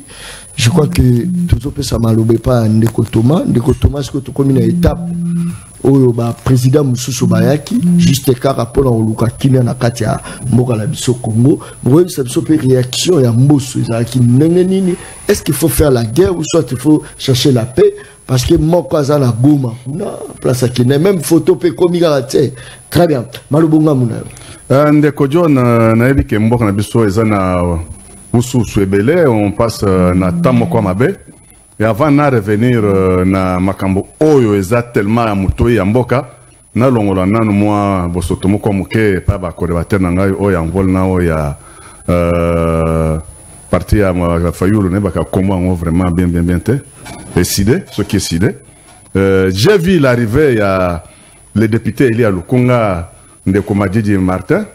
Je crois que tout ça ça malobé pas Ndeko Thomas ce que tu comme une étape au président Moussou Bayaki juste car rapport au Luka Kina na katia mboka la biso Congo moi ça biso réaction ya Mbosso ezaki nini est-ce qu'il faut faire la guerre ou soit il faut chercher la paix parce que moko za na Goma na place à Kina même photo pe komi garate très bien malobonga muna Ndeko John na ebi ke mboka na biso ezana on passe na Tamoko Mabe et avant de revenir na Makambo Oyo eza tellement ya muto ya mboka na longola nanu moi bosotomo ko muke pa ba collaborateur na ngai oyo envol na oyo parti à Fayulu ne baka kombo vraiment bien te décidé ce qui est décidé j'ai vu l'arrivée il y a le député Elia Lukunga Ndeko Madjidji Martin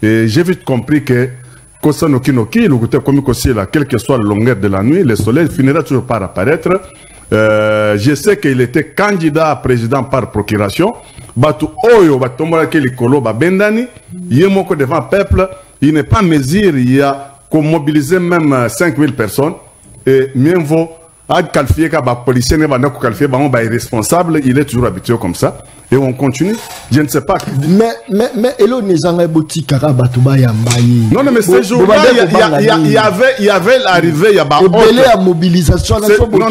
et j'ai vite compris que quelle que soit la longueur de la nuit, le soleil finira toujours par apparaître. Je sais qu'il était candidat à président par procuration. Batu Oyo, Batombola Kelikolo, Babendani, Yemoko devant le peuple, il n'est pas mesure, il y a qu'on mobiliser même 5000 personnes. Et mieux vaut, à qualifier comme policier, irresponsable, il est toujours habitué comme ça. Et on continue. Je ne sais pas. Mais Elo Nezanga Boti Karabatuba Yambaye. Non, mais ce jour-là, il y avait l'arrivée, il y avait la mobilisation. Non,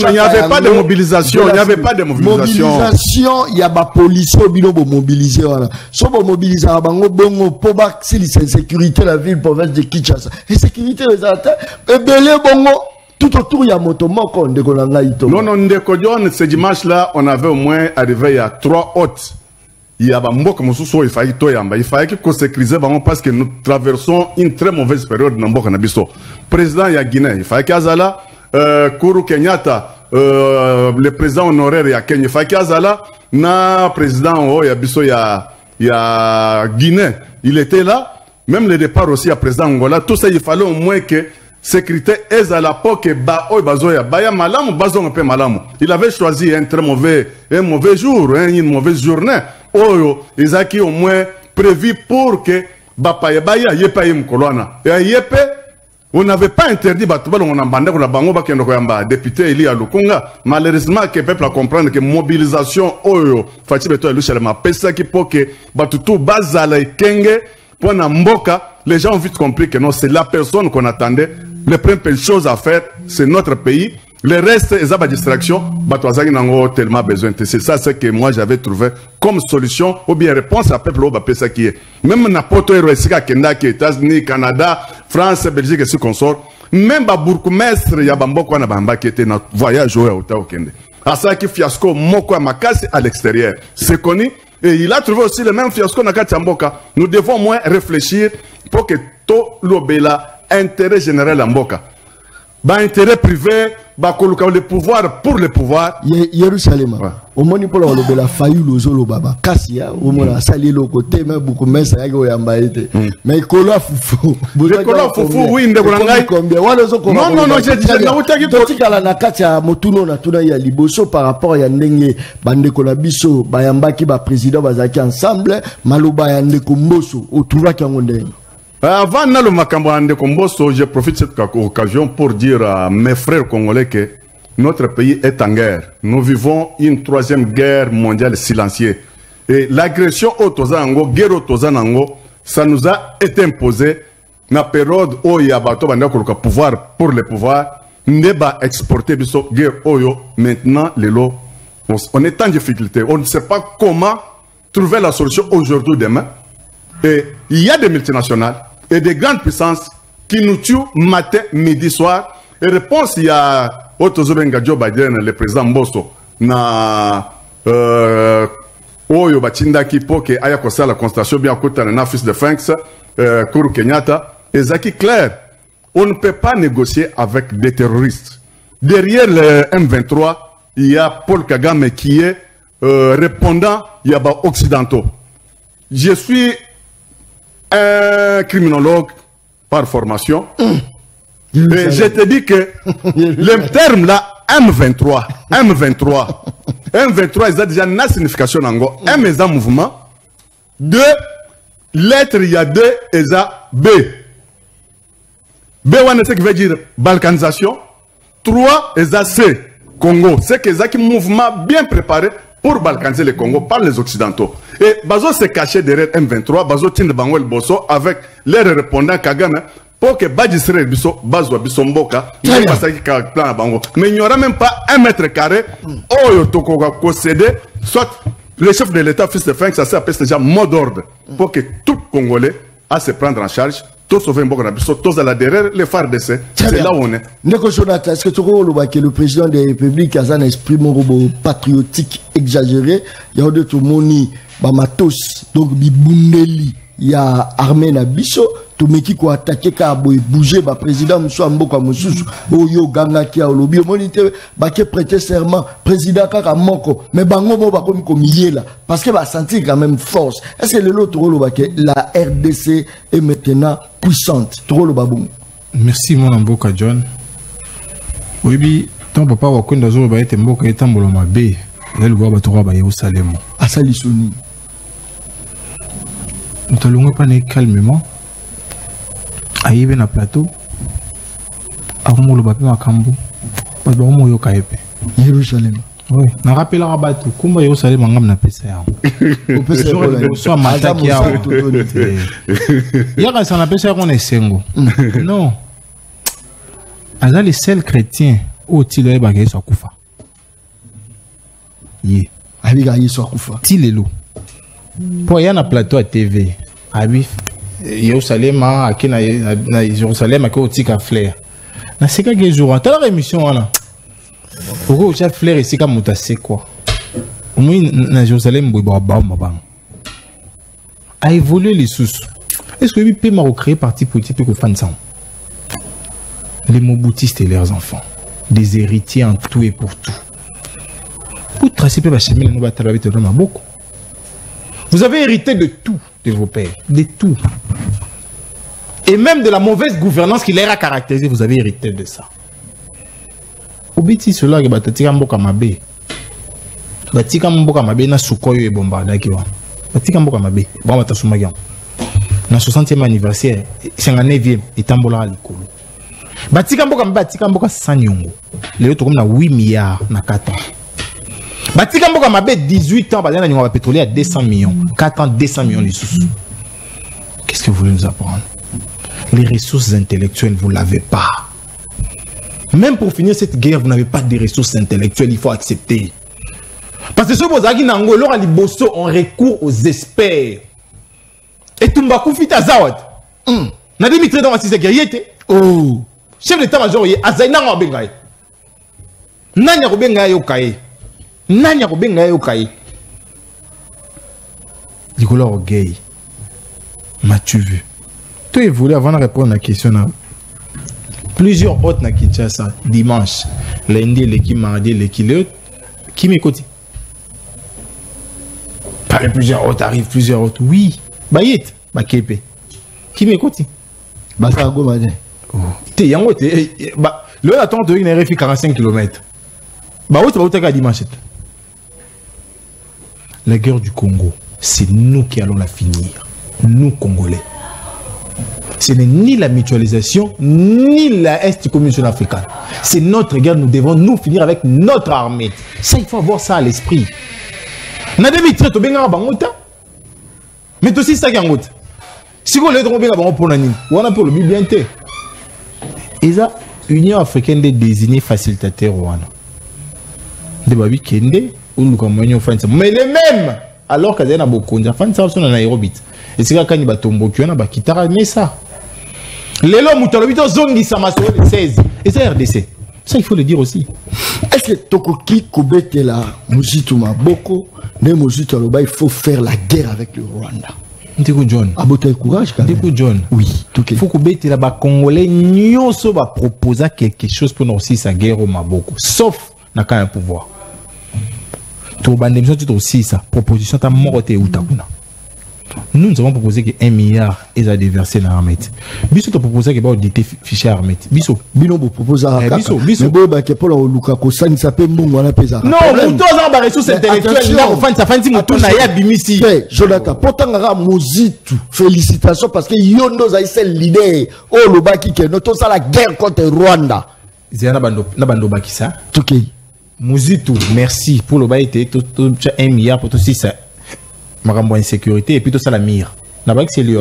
il n'y avait pas de mobilisation. Il n'y avait pas de mobilisation. Mobilisation, il y a des policiers au bino pour mobiliser. Si on mobilise à Bango, Bongo, Poba, c'est sécurité la ville, province de Kinshasa. Et sécurité, les attaques. Et Belé, Bongo. Tout autour, il y a Motomoko, Ndeko Langaïto. Non, Ndeko John, ce dimanche-là, on avait au moins arrivé, il y a 3 hôtes. Il y a Mbok Moussou, il fallait qu'on sécurise parce que nous traversons une très mauvaise période dans Mbok Nabiso. Président, il y a Guinée, il fallait qu'Azala, Kourou Kenyatta, le président honoraire, il y a Kenya, il fallait qu'Azala, na président, il y a Bisso, il y a Guinée, il était là. Même le départ aussi, il y a président Angola. Tout ça, il fallait au moins que sécurité est à la poque il avait choisi un très mauvais jour, une mauvaise journée. Oyo, ils ont au moins prévu pour que on n'avait pas interdit député Elia Lukunga. Malheureusement, que le peuple a compris que mobilisation Oyo, les gens ont vite compris que non, c'est la personne qu'on attendait. Les premières choses à faire, c'est notre pays. Le reste, c'est une distraction. Tellement besoin. C'est ça ce que moi j'avais trouvé comme solution ou bien réponse à peuple qui est. Même n'importe où, États-Unis, Canada, France, Belgique et ce qu'on sort. Même Bourgmestre, il y a Bamboko qui était dans voyage au Okende. À ça qui fiasco, Moko Makasi à l'extérieur. C'est connu. Et il a trouvé aussi le même fiasco dans Katamboka. Nous devons au moins réfléchir pour que tout l'obéla intérêt général en Mboka. Bah, intérêt privé, le pouvoir pour le pouvoir. Jérusalem. Au moins pour la failli le baba. Kassia, au moins sali le côté mais beaucoup mais ça y est mais kola fufu. Fufu oui ndekolangai. Non, j'ai la nakati ya motuno na tuna ya liboso par rapport à ndenge bande kola biso bayambaki ba président bazaki ensemble maluba ya ndeko mboso otuva kango ndenge. Avant le Makambo Ande Komboso, je profite de cette occasion pour dire à mes frères congolais que notre pays est en guerre. Nous vivons une troisième guerre mondiale silencieuse. Et l'agression au Tozanango, guerre au Tozanango, ça nous a été imposé. Na période où il y a le pouvoir pour le pouvoir, ne va exporter biso guerre oyo. Maintenant, les lots, on est en difficulté. On ne sait pas comment trouver la solution aujourd'hui, demain. Et il y a des multinationales et des grandes puissances qui nous tuent matin, midi, soir. Et réponse, il y a Otozobenga Joe Biden, le président Mbosso, na Oyo Bachindaki Poke Ayakosa, la constatation bien côté na fils de Franks, Kuru Kenyatta, et Zaki clair, on ne peut pas négocier avec des terroristes. Derrière le M23, il y a Paul Kagame qui est répondant, il y a occidentaux. Je suis un criminologue par formation. Et je te dis que le terme là, M23, il a déjà une signification en gros. M est un mouvement. 2 lettres, il y a 2 et ça B. B, c'est ce qui veut dire balkanisation. 3 et ça C, Congo. C'est que c'est un mouvement bien préparé pour balkaniser le Congo par les Occidentaux. Et Bazo s'est caché derrière M23, Bazo Tinde Bango El Bosso, avec les répondants Kagame, pour que Badjisre Bisso, Bazo Bissomboka, mais il n'y aura même pas 1 mètre carré, Oyo Tokoga concédé, soit le chef de l'État, fils de Frank, ça s'appelle déjà mot d'ordre, pour que tout Congolais a se prendre en charge. Tous sauver Mboka Bisso, tous à la derrière, les phares d'essai. C'est là où on est. Neko Jonathan, est-ce que tu vois que le président de la République a un esprit patriotique exagéré? Il y a d'autres moni, Bamatos, donc Bibundeli, il y a armée na biso, tout meki ko attaquer ka boy bouger ba président Moussa Mboka Moussou, Oyo Ganga ki a lobby monité ba ke prêter serment président kaka moko, mais bango bo ba comme comiller là parce que ba sentir quand même force. Est-ce que le l'autre rôle ba que la RDC est maintenant puissante? Trop le babou. Merci mon Mboka John. Oui, ton papa wa kwenda zo ba ete Mboka etambolo mabe. Le gwa ba to ba Yerusalem. Asali soni. Nous allons pas calmement. Aïe na plateau. Avant le bapé Makambo. Pas de homo yo kaepe. Jérusalem. Oui. Na rappel à bateau. Comment Jérusalem ngam na PCA. Au PCA soit mataki ya. Yaka ça na PCA on est sengo. Non. Aza les seuls chrétiens au tile ba ke so kufa. Yé. Abi ga yi so kufa. Tilelo. Pour y a un plateau à TV, Abif, Jérusalem, à Jérusalem, à Kotika Flair. Na c'est quel jour? T'as la émission là. Pourquoi j'ai Flair ici comme muta c'est quoi? Au moins na Jérusalem, a évolué les sous. Est-ce que lui peut m'a recréer parti politique que fan ça? Les Mobutistes et leurs enfants, des héritiers en tout et pour tout. Pour tracer peu chemin, nous va travailler beaucoup. Vous avez hérité de tout de vos pères, de tout. Et même de la mauvaise gouvernance qui les a caractérisés, vous avez hérité de ça. Obiti cela que Batika Mboka Mabe. Batika Mboka Mabe na Sukoyo et Bombardaki. Batika Mboka Mabe. Bon, Batasumagyan. Dans 60e anniversaire, 59e, et Tambola à l'école. Batika Mboka Mabe, Batika Mboka Sanyongo. Les autres comme na 8 milliards na 4 ans. Batika Mboka Mabe 18 ans, on va pétrolier à 200 millions. 4 ans, 200 millions de sous. Qu'est-ce que vous voulez nous apprendre? Les ressources intellectuelles, vous ne l'avez pas. Même pour finir cette guerre, vous n'avez pas de ressources intellectuelles, il faut accepter. Parce que ce que vous avez dit, on recourt aux experts. Et Tumbakou fit à Zawad. N'a Dimitri dans la guerrier. Oh. Chef d'état-major, Azaïna Bengaï. Nanya Bengaï au Kaye. Nanya Bengaï au Kaye. Nicolas Orgueil. M'as-tu vu? Tu voulais avant de répondre à la question. Plusieurs autres na Kinshasa, dimanche, lundi, l'équipe, mardi, l'équipe, qui m'écoute? Plusieurs autres arrivent, plusieurs autres. Oui, Bayet, Bakepe. Qui m'écoute? Basago Madé. T'es yango, le attend de une RFI 45 km. Bah, où tu vas au dimanche? La guerre du Congo, c'est nous qui allons la finir. Nous, Congolais. Ce n'est ni la mutualisation, ni la Est communauté africaine. C'est notre guerre, nous devons nous finir avec notre armée. Ça, il faut avoir ça à l'esprit. Mais aussi ça qui est en route. Si vous voulez être pour l'année, on a pour le bien. Et ça, l'Union africaine des désignés facilitateurs. Mais les mêmes, alors qu'il y a beaucoup de gens qui sont en Nairobi. Et c'est quand il y a tombeau qui a kitara mais ça. Les lois mutalobito zone qui s'amassent le 16. Et c'est RDC. Ça il faut le dire aussi. Est-ce que Tokoki Kobete là, Moushitou Maboko, mais Moushitou Aloba, il faut faire la guerre avec le Rwanda. Ndeko John. Abote courage quand même. Ndeko John. Oui, tout il faut Kobete là bas Congolais nyonso va proposer quelque chose pour nous aussi sa guerre au Maboko. Sauf n'a qu'un pouvoir. Tout bandem aussi ça proposition ta morote ou ta kuna. Nous avons proposé que 1 milliard est à déverser dans l'armée. Biso te proposé que auditer fichier armée. Biso bino bo proposer à biso biso bo ba ke pour Luka ko sani ça peut mbongo na pesa. Non, nous avons ba ressources intellectuelles là ko fanta fanti mutu na ya bimisi. Jonathan potanga Mozitu félicitations parce que yondo za c'est leader o lobaki que notre ça la guerre contre Rwanda. Zena bando bakisa. Toké. Mozitu merci pour le baïté tout 1 milliard pour tout ça. Marambo insécurité et puis tout ça la mire. Na baki c'est lui.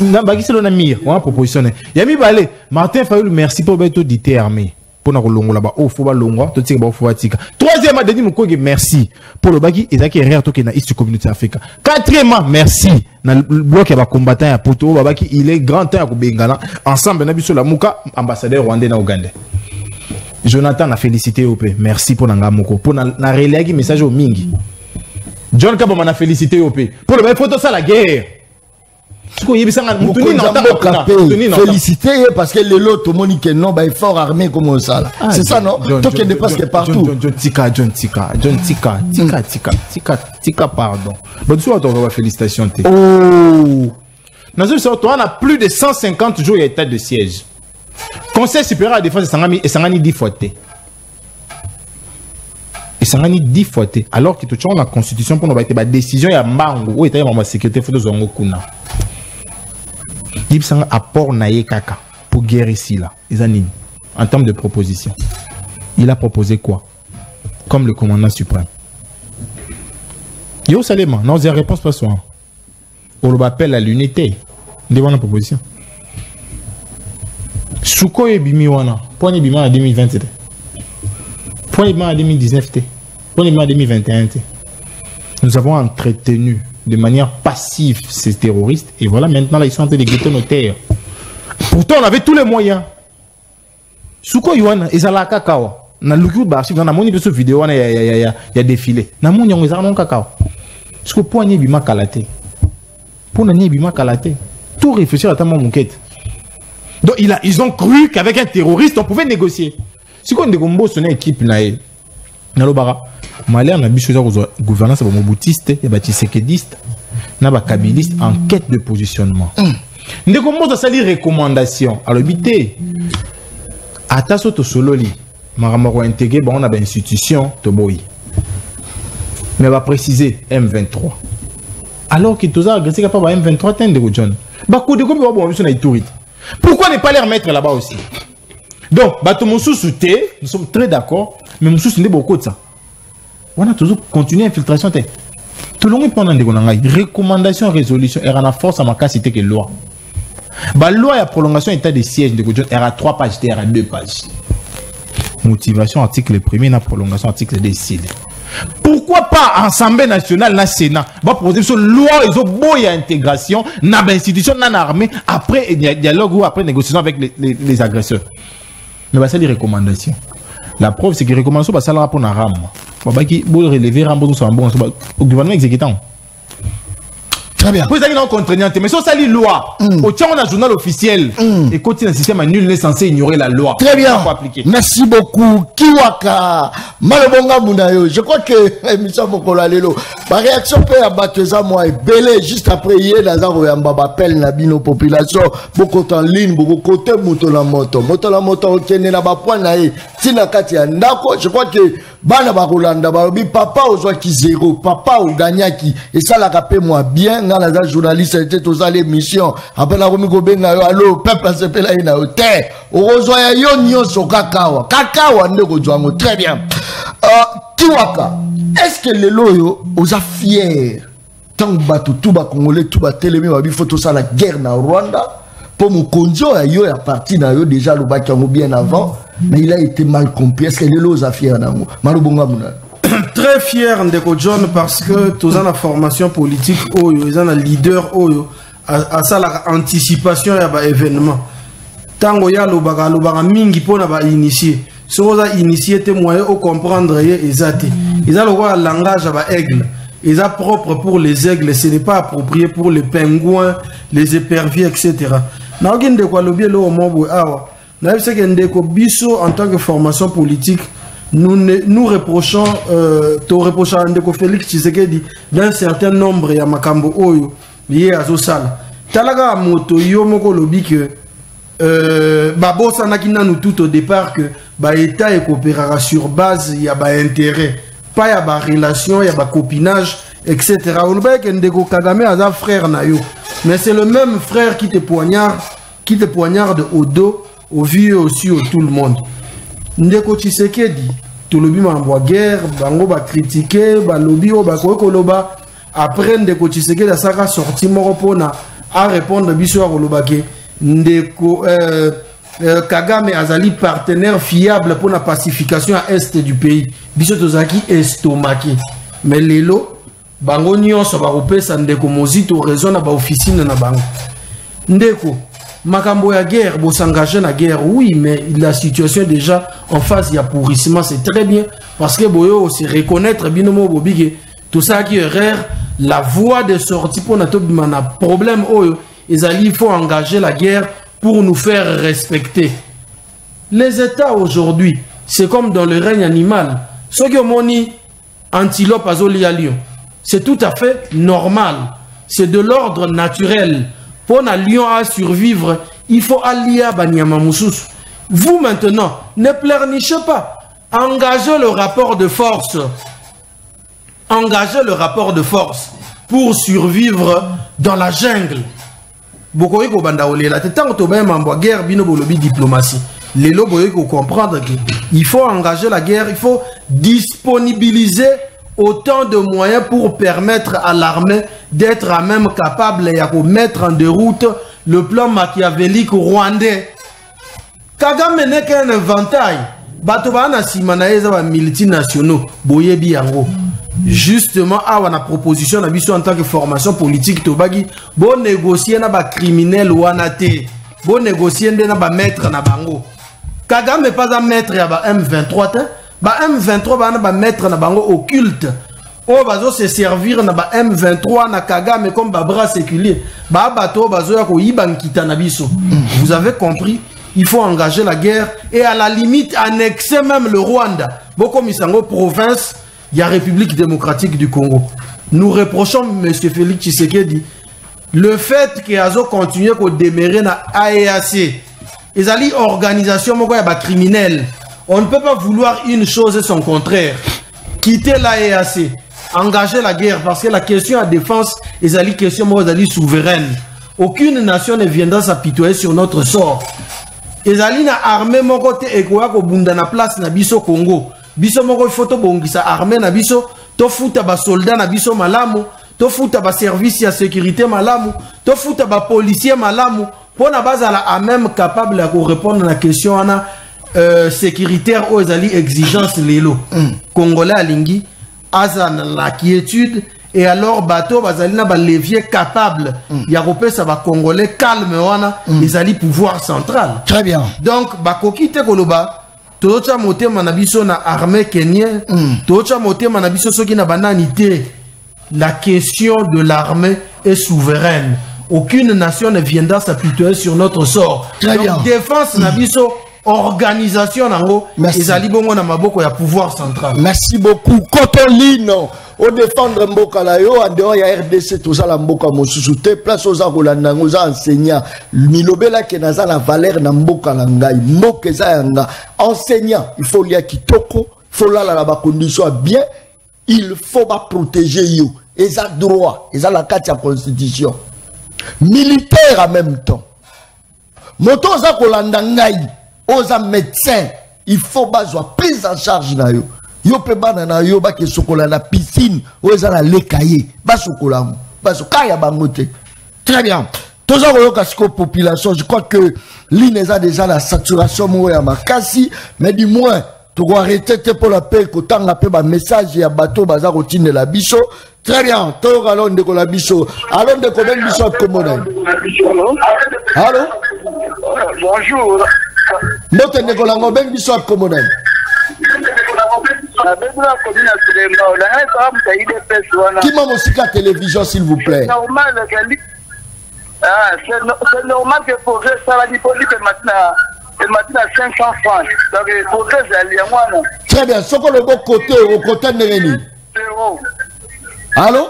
Na baki c'est le mire. On a propositionné. Yami balé Martin Fayulu merci pour baïto d'ité armée. Pour na kolongo là-bas. Oh faut ba longo tout tika ba faut batika. Troisièmement Denis Mukwege merci pour le baki ezaki rare to ke na East Community Africa. Quatrièmement merci na bloc ya ba combattant ya poto babaki il est grand temps ko bengana ensemble na biso la muka ambassadeur rwandais na Ouganda. Jonathan a félicité OP. Merci pour Nangamoko. Pour na relais message au Mingi. John Kabama a félicité OP. Pour le photo ça la guerre. Félicité parce que le lot au Monique non bah fort armé comme ça. C'est ça non? Toi qui dépasse que partout. John Tika pardon. Bon tu vois félicitations. Oh. On a plus de 150 jours d'état de siège. Conseil supérieur à la défense et Sangani 10 fois. Et Sangani 10 fois. Alors que tout le monde la constitution pour nous avoir des décisions, il y a Mango, où est la sécurité pour nous kuna. Il y a un apport naïe kaka pour guérir ici là. En termes de proposition. Il a proposé quoi? Comme le commandant suprême. Yo Salema, non, j'ai réponse pas soin. On l'appelle à l'unité. Devant la proposition. Souko et Bimiwana, point de Bima en 2020, point de Bima en 2019, point de Bima en 2021. Nous avons entretenu de manière passive ces terroristes et voilà maintenant là ils sont en train de guetter nos terres. Pourtant on avait tous les moyens. Souko Yuana, ils ont la cacao. Na luku barchi dans la moni de vidéo il y a défilé. Na moni on a non cacao. Parce que point de Bima kalate. Pour ne Bima kalate. Tout réfléchir à ta monquette. Donc ils ont cru qu'avec un terroriste on pouvait négocier. Si on décombo son équipe nae, nalobara, malheur n'a bicho za gouvernance ba mobutiste, ya ba tshisekediste, na ba kabiliste en quête de positionnement. Ndécombo za sali recommandation. Alors bité, ataso to sololi, maramaro intégré ba on a ba institution to boy. Mais va préciser M23. Alors que tous agressé capable ba M23 tende ko John. Ba ko de ko ba bon biso na iturite. Pourquoi ne pas les remettre là-bas aussi? Donc, nous sommes très d'accord, mais Moussous n'est beaucoup de ça. On a toujours continué l'infiltration. Tout le monde pendant des recommandations, résolutions, et on a force à ma cas citer que loi. La loi et prolongation état de siège de Godjon, elle a 3 pages, elle a 2 pages. Motivation, article 1er, la prolongation, article 2, pourquoi pas Assemblée nationale, la Sénat, va proposer une loi, ils ont beau y intégration, n'a pas institution, n'a armée, après dialogue ou après négociation avec les agresseurs. Mais c'est des recommandations. La preuve, c'est que les recommandations, ça le rapport à RAM. Qui relever RAM au gouvernement exécutant. Très bien. Vous avez une contraignante, mais ça, c'est la loi. Au tient, on a un journal officiel. Et quand il y a un système nul, il est censé ignorer la loi. Très bien. Merci beaucoup. Kiwaka, Malobonga Mounayo. Je crois que, Missa Mokola Lelo, ma réaction peut abattre ça, moi, est belé juste après hier, Lazaro Yamba appelle Nabino population, beaucoup en ligne, beaucoup côté, moto la moto, ok, n'a pas point naï, Tina Katia, Ndako, je crois que, Bana Barolanda, Barobi, papa, aux oies qui zéro, papa, ou Ganyaki, et ça, la capé moi bien, dans la journaliste, c'était aux l'émission, après la Romi Gobenga, allo, peuple, à ce pela, il a au terre, au rosoya, yon, yon, so kakawa, kakawa, ne très bien. Kiwaka, est-ce que les loyaux, aux a fiers, tant que bateau, tout bas congolais, tout bas télémé, il faut tout ça, la guerre na Rwanda, pour mon conjo, il y a parti dans yo déjà le bac bien avant, mais il a été mal compris. Est-ce que les loyaux a fiers dans Très fier Ndeko John parce que tous la formation politique, ils ont un leader, à ça l'anticipation et à événement. Tango ya lobaka mingi pona ba initier. Si on a initié tes moyens au comprendre ils ont le langage à ba aigle. Ils ont propre pour les aigles, ce n'est pas approprié pour les pingouins, les éperviers, etc. Na ogende kwa lobby lo mobo awa. Na c'est que Ndeko biso en tant que formation politique nous reprochons à Ndeko Félix Tshisekedi d'un certain nombre ya makambo oyo lié à Zosala. Talaga moto yo moko lobby que Babosa nakina nous tout au départ que ba état et coopérera sur base il y a ba intérêt pas il y a ba relation il y a ba copinage etc. On voit que Ndeko Kagame a un frère nayo mais c'est le même frère qui te poignarde au dos au vieux aussi au tout le monde. Ndeko Tshisekedi tout le bima en guerre bango ba critiquer ba lobby o ba koloba après Ndeko Tshisekedi a saka sorti moko pona à répondre biso a kolobake Ndeko Kagame azali partenaire fiable pour la pacification à est du pays. Biso tozaki estomaqué. Mais lelo bango nyonso ba kopesa Ndeko Mozito raison na ba officine na bango. Ndeko makambo ya guerre bo s'engager na guerre oui mais la situation déjà en face il y a pourrissement c'est très bien parce que boyo se reconnaître binomo bobige tout ça qui erreur la voie de sortie pour notre problème oyo il faut engager la guerre pour nous faire respecter. Les États aujourd'hui, c'est comme dans le règne animal. Ce qui moni antilope azoli à lion, c'est tout à fait normal. C'est de l'ordre naturel. Pour un lion à survivre, il faut allier à Banyama Moussous. Vous maintenant, ne pleurnichez pas. Engagez le rapport de force. Engagez le rapport de force pour survivre dans la jungle. Beaucoup de banda olela tant que même en guerre bino bolobi diplomatie les lobos il faut comprendre qu'il faut engager la guerre, il faut disponibiliser autant de moyens pour permettre à l'armée d'être à même capable de mettre en déroute le plan machiavélique rwandais. Kagame n'est qu'un inventaire bato bana simanaeza ba multinationaux boyebi yango. Justement, à la proposition en tant que formation politique, Tobagi, bon négocier na ba criminel ou anate, bon négocier na ba maître na bango. Kagame n'est pas un maître ya ba M23, ba M23 ba maître na bango occulte. O bazo se servir na ba M23 na Kagame comme ba bras séculier. Ba bato bazo ya ko yibankita na biso. Vous avez compris? Il faut engager la guerre et à la limite annexer même le Rwanda. Boko misango province. Il y a République démocratique du Congo. Nous reprochons M. Félix Tshisekedi le fait qu'il a continué à demeurer dans l'AEAC. Ils ont dit organisation criminelle. On ne peut pas vouloir une chose et son contraire. Quitter l'AEAC, engager la guerre parce que la question à défense est une question souveraine. Aucune nation ne viendra s'apitoyer sur notre sort. Ils ont dit l'armée mon côté et quoi bunda na place na biso Congo. Biso moko photo bongisa armée na biso to futa ba soldat na biso malamu to futa ba service ya sécurité malamu to futa ba policier malamu pona bazala a même capable de répondre à la question ana sécuritaire aux ali exigence lelo congolais alingi azan la quiétude et alors bateau bazali na ba levier capable ya kopesa ba congolais calme wana les ali pouvoir central. Très bien. Donc ba kokite koloba Tocha motema na biso na armée kenien, tocha motema na biso soki na bananité. la question de l'armée est souveraine. Aucune nation ne viendra s'apitoyer sur notre sort. Très bien. Défense Nabiso, organisation nango, ezali bongo na maboko ya pouvoir central. Merci beaucoup. Kotolino, au défendre Mboka la yo, en dehors ya RDC, tout ça la Mboka mosusu te, place aux Rolanda, aux enseignants, milobela ke naza la valeur na Mboka la ngai, Mboka za yanga, enseignant, il faut liya kitoko, il faut la ba condition bien, il faut ba protéger yo, eza droit, eza la carte ya constitution. Militaire en même temps. Moto za kolanda ngai, oza médecin, il faut bazwa prise en charge na yo. Yo pe bana na yo ba ke sokola na piscine, oza na lekaye, ba sokola mo, ba sokaya bangote. Très bien. Toza koyoka siko population, je crois que l'INESA déjà la saturation mo ya makasi, mais du moins tu dois arrêter pour la paix kotanga pe ba message ya bateau baza rotine la biso. Très bien, Toro allons de la biso. Allons de combien biso comme allô? Bonjour. Notre de Colango ben biso comme Qui m'a aussi la télévision s'il vous plaît? C'est normal que pour ça va dire maintenant. À 500 francs. Donc, il faut que je très bien. Ce qu'on le bon côté, au côté de Néréni. Zéro. Allô?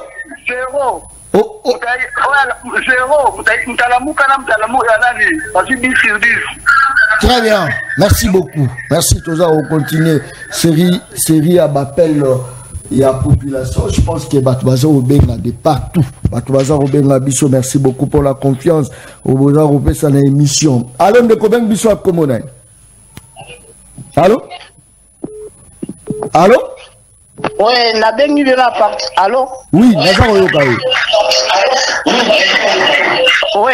Zéro. Oh, oh. Zéro. Très bien. Merci beaucoup. Merci, Toza. On continue. Série à Bapel. Il y a population, je pense que Batouaza Obenga de partout. Batouaza Obenga Bisso, merci beaucoup pour la confiance. Obenga Obenga ça l'émission. Allô, de Kobenga Bisso à Komonai. Allô? Allô? Oui, la bengi de la part. Allô? Oui, Nazar Oyokaï. Oui.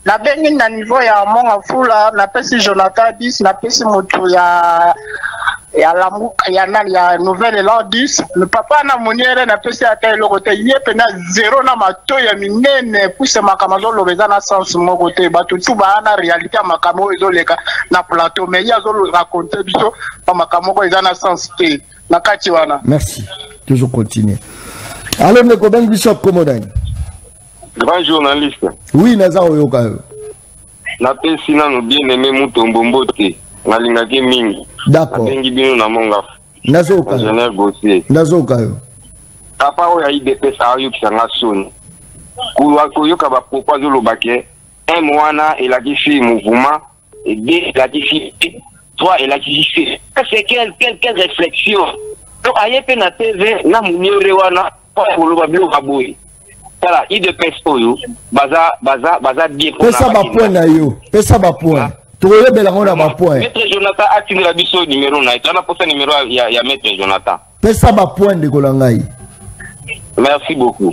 La bengi na niveau ya monga fula, na pesi Jonathan 10, na pesi moto ya la nouvelle l'an 10. Le papa na moniere na pesi ata le côté yep na zéro na mato ya minene pousse makamazo lobeza na sens mo côté batu tu ba na réalité makamo ezoleka na plateau mais ya zo raconter biso pa makamo ko ezana sens te na kati wana. Merci. Toujours continuer. Alors ne ko ben biso komodani. Grand journaliste. Oui, Nazar Oyoka. Na pesi na no bien aimé Mutombo Mbote. Nalingaki mingi. D'accord. Bengi bino na monga. Nazoka. Général Gossier. Nazoka. Papa oya IDP sa ayo kisanga soni. Kuwa koyoka ba proposer lo baké. Un mois na elakisi mouvement et deux elakisi trois elakisi. C'est quelle réflexion. Donc ayepe na TV na muniere wana ko lo babilo kaboyi. Voilà, IDP oyo baza bien pour pesa ba point na yo. Pesa ba point. Toye belango na ba point. Maître Jonathan a tiré la biso numéro na. Tu as posé numéro ya Maître Jonathan. Pesa ba point de Kolangai. Merci beaucoup.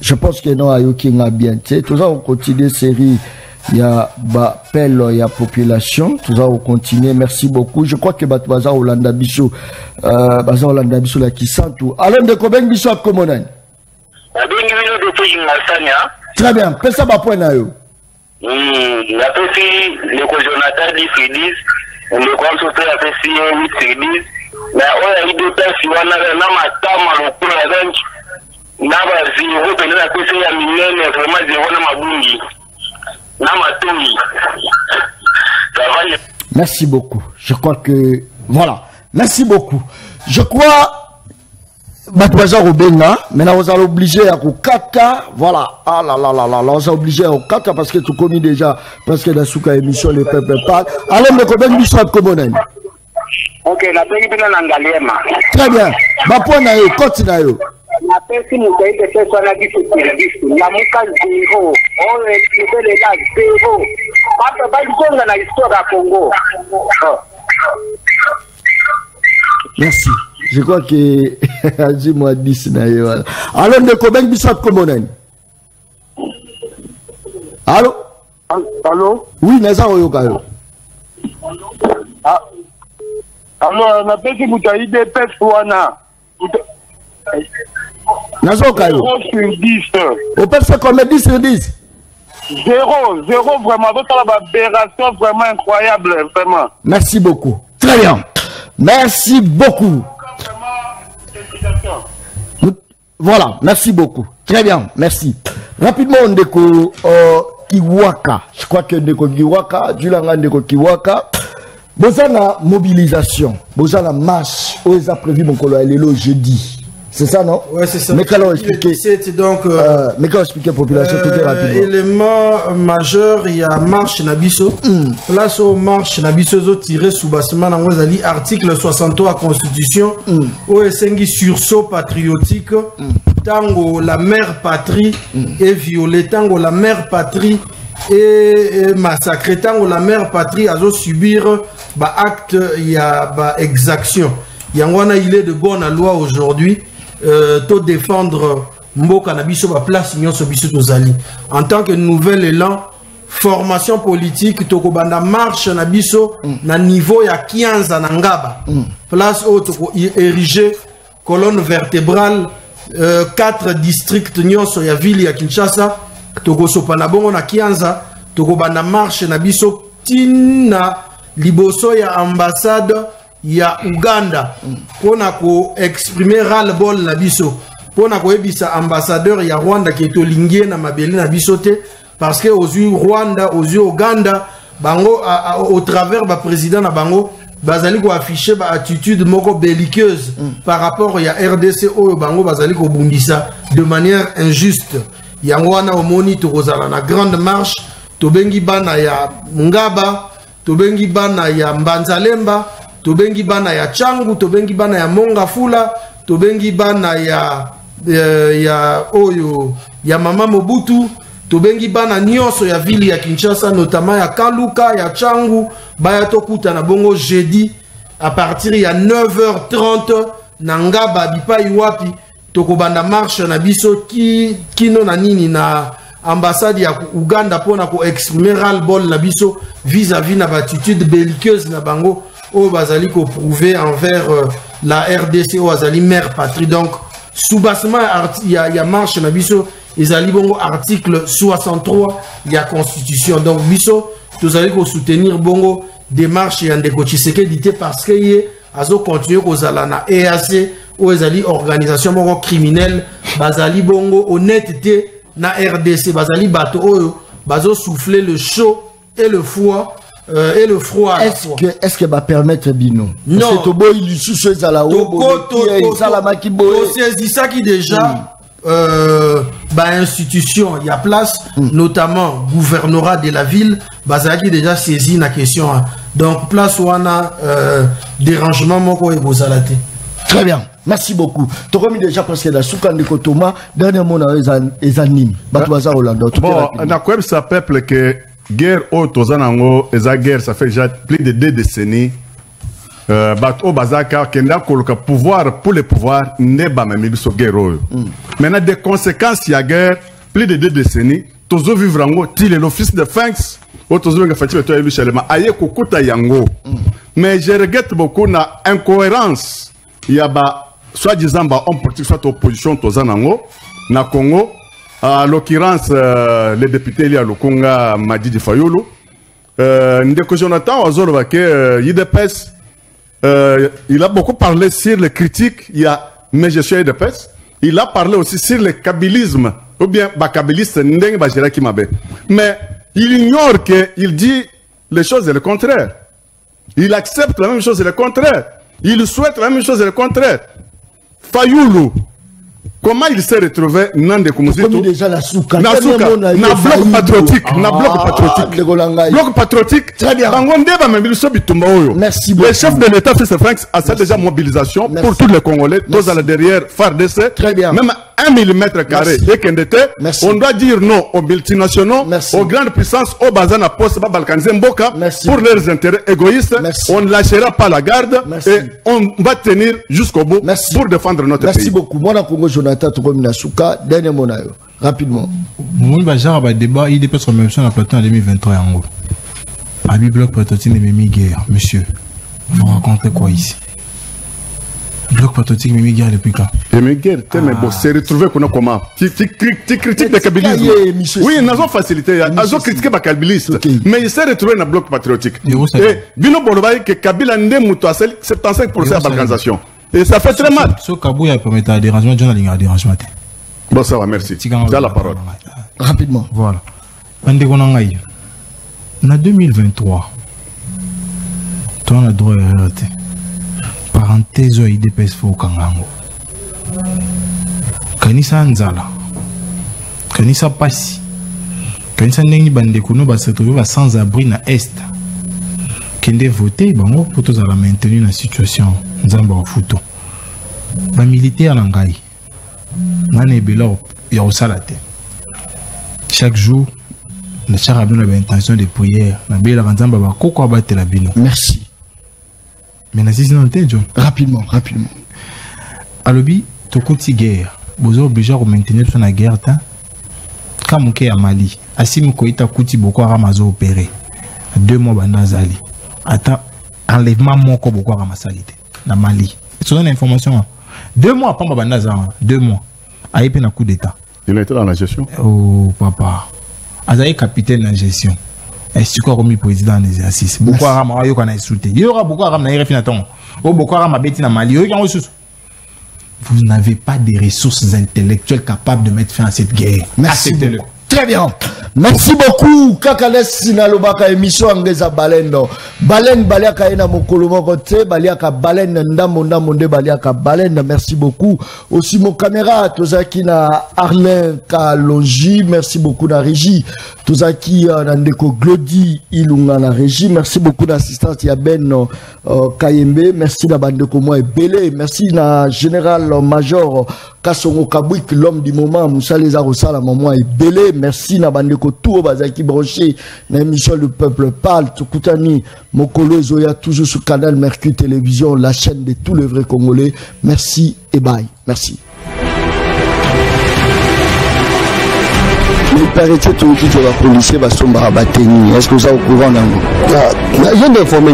Je pense que non ayoki nga bien. Tu sais, on continue série ya ba pelle ya population. Tout ça on continue. Merci beaucoup. Je crois que Batouaza Olanda biso baza Olanda biso la kisantu. Alors de Kobeng biso komonan. Très bien. Pesa ba point na yo. La PC, le Jonathan 10 le grand sauteur a fait 8 mais on a eu deux personnes qui ont un le président. Na ba zéro pena la PC ya minene vraiment zéro na mabungi. Na matongi. Ça va. Merci beaucoup. Je crois que voilà. Merci beaucoup. Je crois Batouaza Obenga, maintenant on est obligé à kata, voilà, ah là là là là, on est obligé à kata parce que tu connais déjà, parce que dans la émission les peuples parlent. Alors le combien de soit communautaire. Ok, la paix est dans l'Angaliema. Très bien. Ma point na yo, continue na yo. La paix si nous avons fait ça la vie sur la muka zéro, on est les là zéro. Papa ba zonga na histoire à Congo. Merci. Je crois que dis-moi 10 d'ailleurs. Alors de combien de bisous communautaire. Allô? Allô? Oui, Nazar Oyoka. Ah. Alors, on a fait que vous avez des pètes pour Anna. Nazar Oyoka. 0 sur 10. Au père, c'est combien 10 sur 10? 0 vraiment. Votre aberration vraiment incroyable, vraiment. Merci beaucoup. Très bien. Merci beaucoup. Voilà, merci beaucoup. Très bien, merci. Rapidement, on déco Kiwaka. Je crois que Ndeko Kiwaka, Dulanga Ndeko Kiwaka. Bozana mobilisation, Bozana marche, où est prévu mon colloque le jeudi. C'est ça, non? Ouais, c'est ça. Mais qu'allons expliquer. Donc, mais qu'allons expliquer population tout rapidement. Élément majeur, il y a marche Nabiso. Place au marche Nabiso tiré sous bassement dans article 63 Constitution. Où est un sursaut patriotique. Tango la mère patrie est violée. Tango la mère patrie est massacrée. Tango la mère patrie a subir acte, il y a exaction. Yangwana, il est de bonne loi aujourd'hui. To défendre Mboka na biso ba place nyonso biso tozali en tant que nouvel élan formation politique toko banda marche na biso na niveau ya Kianza na Ngaba place où toko ériger colonne vertébrale 4 districts nyonso ya ville ya Kinshasa toko sopana bongo na Kianza toko banda marche na biso tina liboso ya ambassade ya Uganda pona ko exprimer ras-le-bol na biso pona ko ebisa ambassadeur ya Rwanda qui est olingié na mabeli na biso te parce que aux yeux Rwanda aux yeux Uganda bango au travers ba président na bango bazali ko afficher ba attitude moko belliqueuse par rapport ya RDC oyo bango bazali ko bundisa de manière injuste yango wana omoni to kozala na grande marche to bengi bana ya Ngaba to bengi bana ya Mbanzalemba tobengi bana ya Changu, tobengi bana ya Mongafula, tobengi bana ya Oyo, ya Mama Mobutu, tobengi bana nyonso ya ville ya Kinshasa, notamment ya Kaluka, ya Changu, baya tokuta na bongo jeudi à partir ya 9h30 na Ngaba bipai wapi tokobanda marche na biso kino na nini na ambassade ya Uganda pona ko exprimer ras-le-bol na biso vis-à-vis na attitude belliqueuse na bango au Bazali ko prouver envers la RDC au Azali mère patrie. Donc sous-bassement il y a marche na biso ezali bongo article 63 il y a constitution. Donc biso tous allez ko soutenir bongo démarche ya Ndeko Tshisekedi parce que yé azo continuer ko zala na EAC ou ezali organisation bongo criminelle bazali bongo honnêteté na RDC bazali bato oyo bazo souffler le chaud et le froid et le froid. Est-ce que va permettre Bino? Non. C'est au bout il suce ça là haut. C'est ça qui déjà institution il y a place notamment gouvernorat de la ville bazaki déjà saisi la question donc place où on a dérangement moko et bozalate. Très bien, merci beaucoup. Tu as remis déjà presque la souka de Kotoma. Dernièrement, on a les animes. Bon, on a quoi ça peuple que guerre au Tozanango, esa guerre, ça fait déjà plus de 2 décennies. Bato Bazaka, Kenda Koloka, pouvoir pour le pouvoir, n'est pas même sur guerre. Maintenant, des conséquences, il y a guerre, plus de 2 décennies. Tozo vivre en haut, il est l'office de Fanks. Tozo nga fatigué, toi, lui, chalema. Aye Kokuta Yango. Mais je regrette beaucoup la incohérence. Il y a soi-disant homme politique soit opposition Tozanango na Congo à l'occurrence les députés il y a le Conga Madi Fayulu Ndeko Jonathan Ozorba que IDPS il a beaucoup parlé sur les critiques il y a mais je suis IDPS il a parlé aussi sur le kabylisme ou bien bakabiliste ndenge bajira kimabe mais il ignore que il dit les choses et le contraire il accepte la même chose et le contraire. Il souhaite la même chose et le contraire. Fayulu, comment il s'est retrouvé dans des communautés déjà la souka. Na bloc patriotique. Bloc patriotique. Très bien. Merci beaucoup. Le chef de l'État, Fils Franks, a cette déjà mobilisation pour tous les Congolais, tous à la derrière, FARDC. Très bien. Même 1 mm carré et Kendete. On doit dire non aux multinationaux, aux grandes puissances, aux bazana post balkanisés Mboka pour leurs intérêts égoïstes. On ne lâchera pas la garde et on va tenir jusqu'au bout pour défendre notre pays. Merci beaucoup. Moi, Congo Jonathan Tokominasuka, dernier mot rapidement. Moi, j'ai un débat, il dépasse la même chose en plateau en 2023 en gros. Abi bloc prototype de Mimi Guerre, monsieur. Vous racontez quoi ici? Bloc patriotique Mimi Guerre depuis quand? Mimi Guerre, mais bon, c'est retrouvé comment? Tu critiques le kabylisme. Oui, ils ont facilité. Ils ont critiqué le kabylisme. Mais il s'est retrouvé dans le bloc patriotique. Et Bino Bolobaï, que Kabila n'est moutoisel, 75% de la balkanisation. Et ça fait très mal. Ce Kabouya permet un dérangement, John a un dérangement. Bon, ça va, merci. Tu as la parole. Rapidement. Voilà. En 2023, tu as le droit à arrêter. Parenthèse, IDPS faut Kangango. Kanisa Nzala. Kanisa Passi. Kanisa Nengi Bandekuno va se trouver sans abri na Est. Kende voté, bango, pour tous la maintenir la situation. Nzamba au photo. Les militaires n'angai. Nane Belo, ya osalate. Chaque jour, le charabin a l'intention de prière. Na Bela Nzamba va koko abattre la bino. Merci. Mais na sisi non te John. Rapidement. Alobi, to koti guerre. Vous êtes obligé de maintenir la guerre. Comme à Mali, Assim Koïta Kouti Boko Haram a opéré. 2 mois Banazali. Attends, enlèvement Moko Boko Haram a salité. Na Mali. C'est une information. 2 mois après Banazali. 2 mois. A eu un coup d'état. Il a été dans la gestion. Oh papa. Azaï capitaine de la gestion. Est-ce que remis président en exercice? Boko Haram a eu qu'on a insulté. Il y aura Boko Haram n'a rien fait. Boko Haram a bêti na Mali. Vous n'avez pas de ressources intellectuelles capables de mettre fin à cette guerre. Merci. Très bien. Merci beaucoup. Kakales Sinalobaka émission Angeza Balendo. Balen Baliaka ena mokolomo kote, Baliaka Balen Ndamonda Monde Baliaka Balen. Merci beaucoup. Aussi mon caméra, Tozaki na Arlin Kalonji. Merci beaucoup na régie. Tozaki Nandeko Glody Ilunga na régie. Merci beaucoup d'assistance Yaben Kayembe. Merci na Bandeko Moi Belé. Merci na Général Major Kasongo Kabwik, l'homme du moment. Moussa Leza Rosala Maman et Belé. Merci na Bandeko Tour Bazaki branché na émission Le Peuple Parle. Tukutani Mokolo Zoya toujours sur Canal Mercure Télévision, la chaîne de tous les vrais Congolais. Merci et bye. Merci. Mais il paraît que tout le monde va policier va se battre. Est-ce que vous êtes au courant d'ango? Il y a des informés.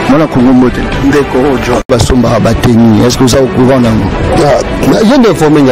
Mwana Congo mote ndeko ojo basomba bateni. Est-ce que vous êtes au courant d'ango? Il y a des informés.